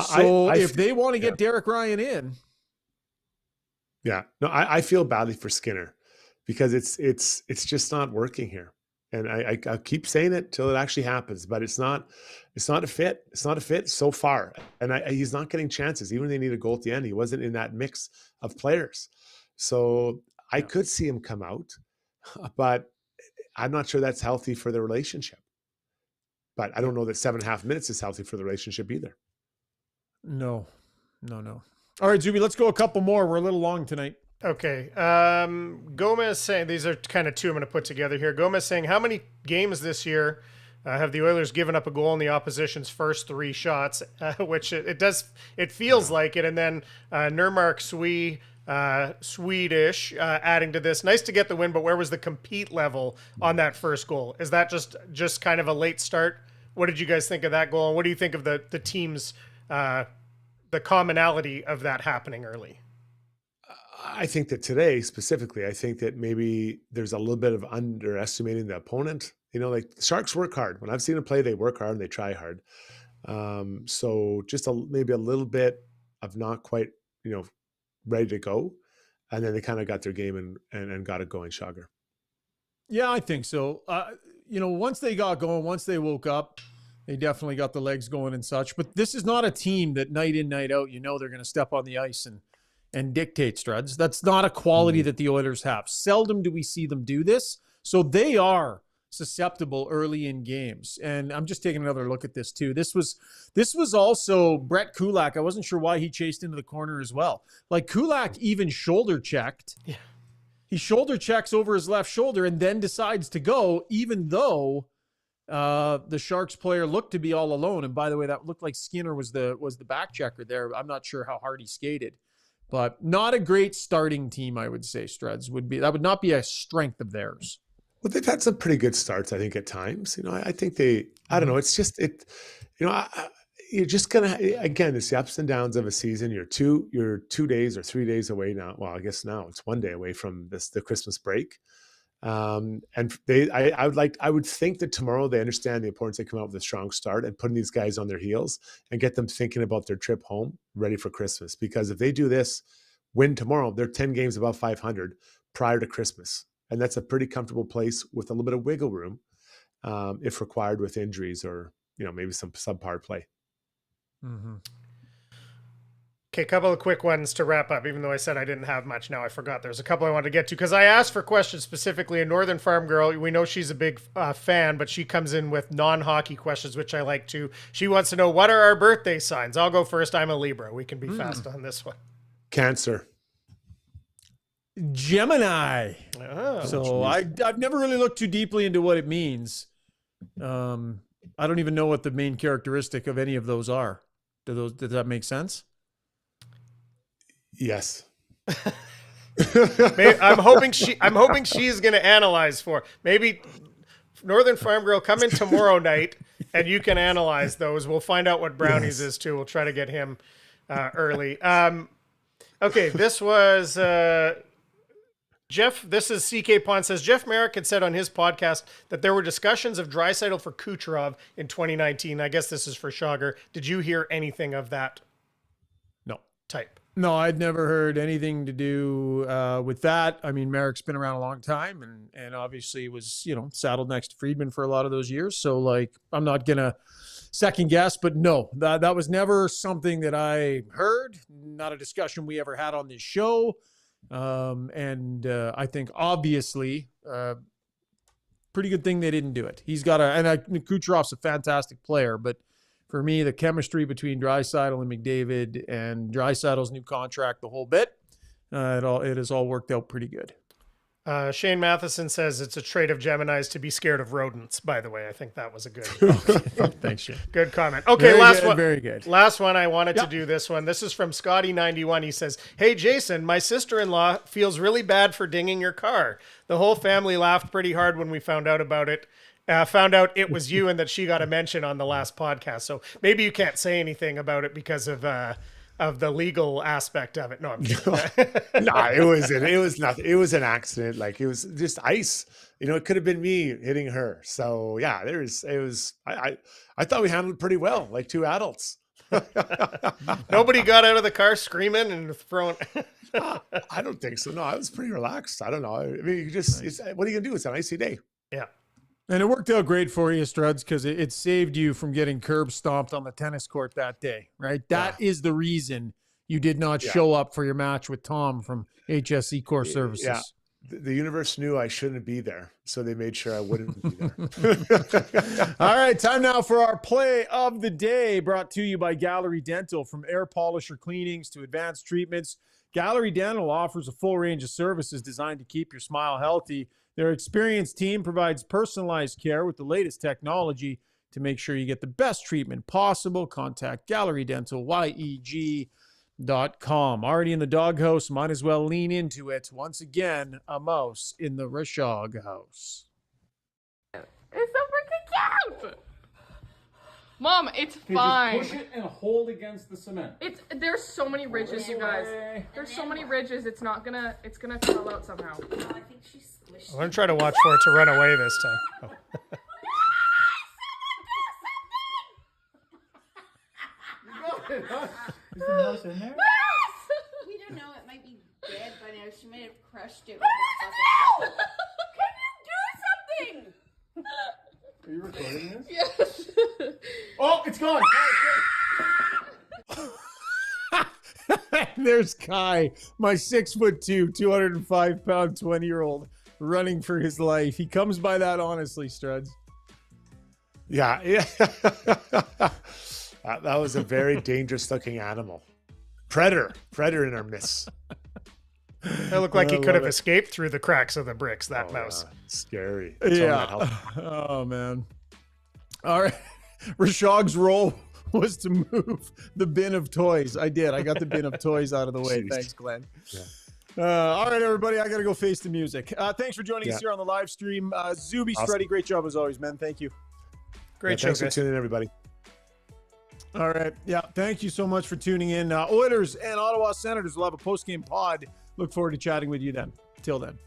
So if they want to get Derek Ryan in. Yeah, no, I feel badly for Skinner because it's just not working here. And I keep saying it till it actually happens, but it's not a fit. It's not a fit so far. And he's not getting chances. Even when they need a goal at the end, he wasn't in that mix of players. So I could see him come out, but I'm not sure that's healthy for the relationship. But I don't know that 7.5 minutes is healthy for the relationship either. No. All right, Zuby, let's go a couple more. We're a little long tonight. Okay. Gomez saying, these are kind of two I'm going to put together here. Gomez saying, how many games this year have the Oilers given up a goal in the opposition's first 3 shots? Which it feels like it. And then Nurmark Swedish adding to this. Nice to get the win, but where was the compete level on that first goal? Is that just kind of a late start? What did you guys think of that goal? And what do you think of the team's the commonality of that happening early? I think that today specifically, I think that maybe there's a little bit of underestimating the opponent. Like the Sharks work hard. When I've seen them play, they work hard and they try hard. So just maybe a little bit of not quite, ready to go. And then they kind of got their game and got it going, Schauger. Yeah, I think so. Once they got going, once they woke up, they definitely got the legs going and such. But this is not a team that night in, night out, they're going to step on the ice and dictate, Struds. That's not a quality that the Oilers have. Seldom do we see them do this. So they are susceptible early in games. And I'm just taking another look at this too. This was also Brett Kulak. I wasn't sure why he chased into the corner as well. Like Kulak even shoulder checked. Yeah. He shoulder checks over his left shoulder and then decides to go, even though the Sharks player looked to be all alone. And by the way, that looked like Skinner was the back checker there. I'm not sure how hard he skated. But not a great starting team, I would say, Struds. That would not be a strength of theirs. Well, they've had some pretty good starts, I think, at times. I think I don't know. It's just, you're just going to, again, it's the ups and downs of a season. You're 2 days or 3 days away now. Well, I guess now it's 1 day away from the Christmas break. And I would think that tomorrow they understand the importance. They come out with a strong start and putting these guys on their heels and get them thinking about their trip home, ready for Christmas. Because if they do this, win tomorrow, they're 10 games above 500 prior to Christmas. And that's a pretty comfortable place with a little bit of wiggle room, if required, with injuries or, maybe some subpar play. Mm-hmm. Okay, a couple of quick ones to wrap up, even though I said I didn't have much. Now I forgot. There's a couple I wanted to get to because I asked for questions specifically. A Northern Farm girl, we know she's a big fan, but she comes in with non-hockey questions, which I like too. She wants to know, what are our birthday signs? I'll go first. I'm a Libra. We can be fast on this one. Cancer. Gemini. Oh, so I've never really looked too deeply into what it means. I don't even know what the main characteristic of any of those are. Does that make sense? Yes. I'm hoping she's going to analyze maybe Northern Farm Girl, come in tomorrow night and you can analyze those. We'll find out what Brownies is too. We'll try to get him early. Okay, this was Jeff. This is CK Pond says Jeff Merrick had said on his podcast that there were discussions of Draisaitl for Kucherov in 2019. I guess this is for Rishaug. Did you hear anything of that? No. Type. No, I'd never heard anything to do with that. I mean, Merrick's been around a long time and obviously was, saddled next to Friedman for a lot of those years. So, like, I'm not going to second guess, but no, that was never something that I heard, not a discussion we ever had on this show. I think obviously, pretty good thing they didn't do it. He's got Kucherov's a fantastic player, but for me, the chemistry between Draisaitl and McDavid and Draisaitl's new contract, the whole bit, it has all worked out pretty good. Shane Matheson says it's a trait of Geminis to be scared of rodents, by the way. I think that was a good Thanks, Shane. Good comment. Okay, last one. Very good. Last one. I wanted to do this one. This is from Scotty91. He says, "Hey, Jason, my sister-in-law feels really bad for dinging your car. The whole family laughed pretty hard when we found out about it. Found out it was you and that she got a mention on the last podcast. So maybe you can't say anything about it because of the legal aspect of it." No, I'm kidding. No, it was nothing. It was an accident. Like, it was just ice. It could have been me hitting her. So yeah, I thought we handled it pretty well, like two adults. Nobody got out of the car screaming and throwing. I don't think so. No, I was pretty relaxed. I don't know. I mean, what are you gonna do? It's an icy day. Yeah. And it worked out great for you, Struds, because it saved you from getting curb stomped on the tennis court that day, right? That is the reason you did not show up for your match with Tom from HSE Core Services. Yeah. The universe knew I shouldn't be there, so they made sure I wouldn't be there. All right, time now for our play of the day, brought to you by Gallery Dental. From air polisher cleanings to advanced treatments, Gallery Dental offers a full range of services designed to keep your smile healthy. Their experienced team provides personalized care with the latest technology to make sure you get the best treatment possible. Contact Gallery Dental, YEG.com. Already in the doghouse, might as well lean into it. Once again, a mouse in the Rishaug house. It's so freaking cute! Mom, it's fine. Just push it and hold against the cement. There's so many ridges, you guys. There's so many ridges. It's gonna fall out somehow. No, I think she's squished. I'm going to try to watch for it to run away this time. Oh. Is the mouse in there? We don't know. It might be dead by now. She might have crushed it. No! Can you do something? Are you recording this? Yes. Oh, it's gone. There's Kai, my 6'2", 205-pound, 20-year-old, running for his life. He comes by that honestly, Struds. Yeah. That was a very dangerous-looking animal. Predator in our midst. It looked like he could have escaped through the cracks of the bricks, that mouse. Scary. Oh, man. All right. Rishaug's role was to move the bin of toys. I did. I got the bin of toys out of the way. Thanks, Glenn. Yeah. All right, everybody. I got to go face the music. Thanks for joining us here on the live stream. Zuby, awesome. Struddy, great job as always, man. Thank you. Great show, thanks for tuning in, everybody. All right. Yeah. Thank you so much for tuning in. Oilers and Ottawa Senators will have a post-game pod. Look forward to chatting with you then. Till then.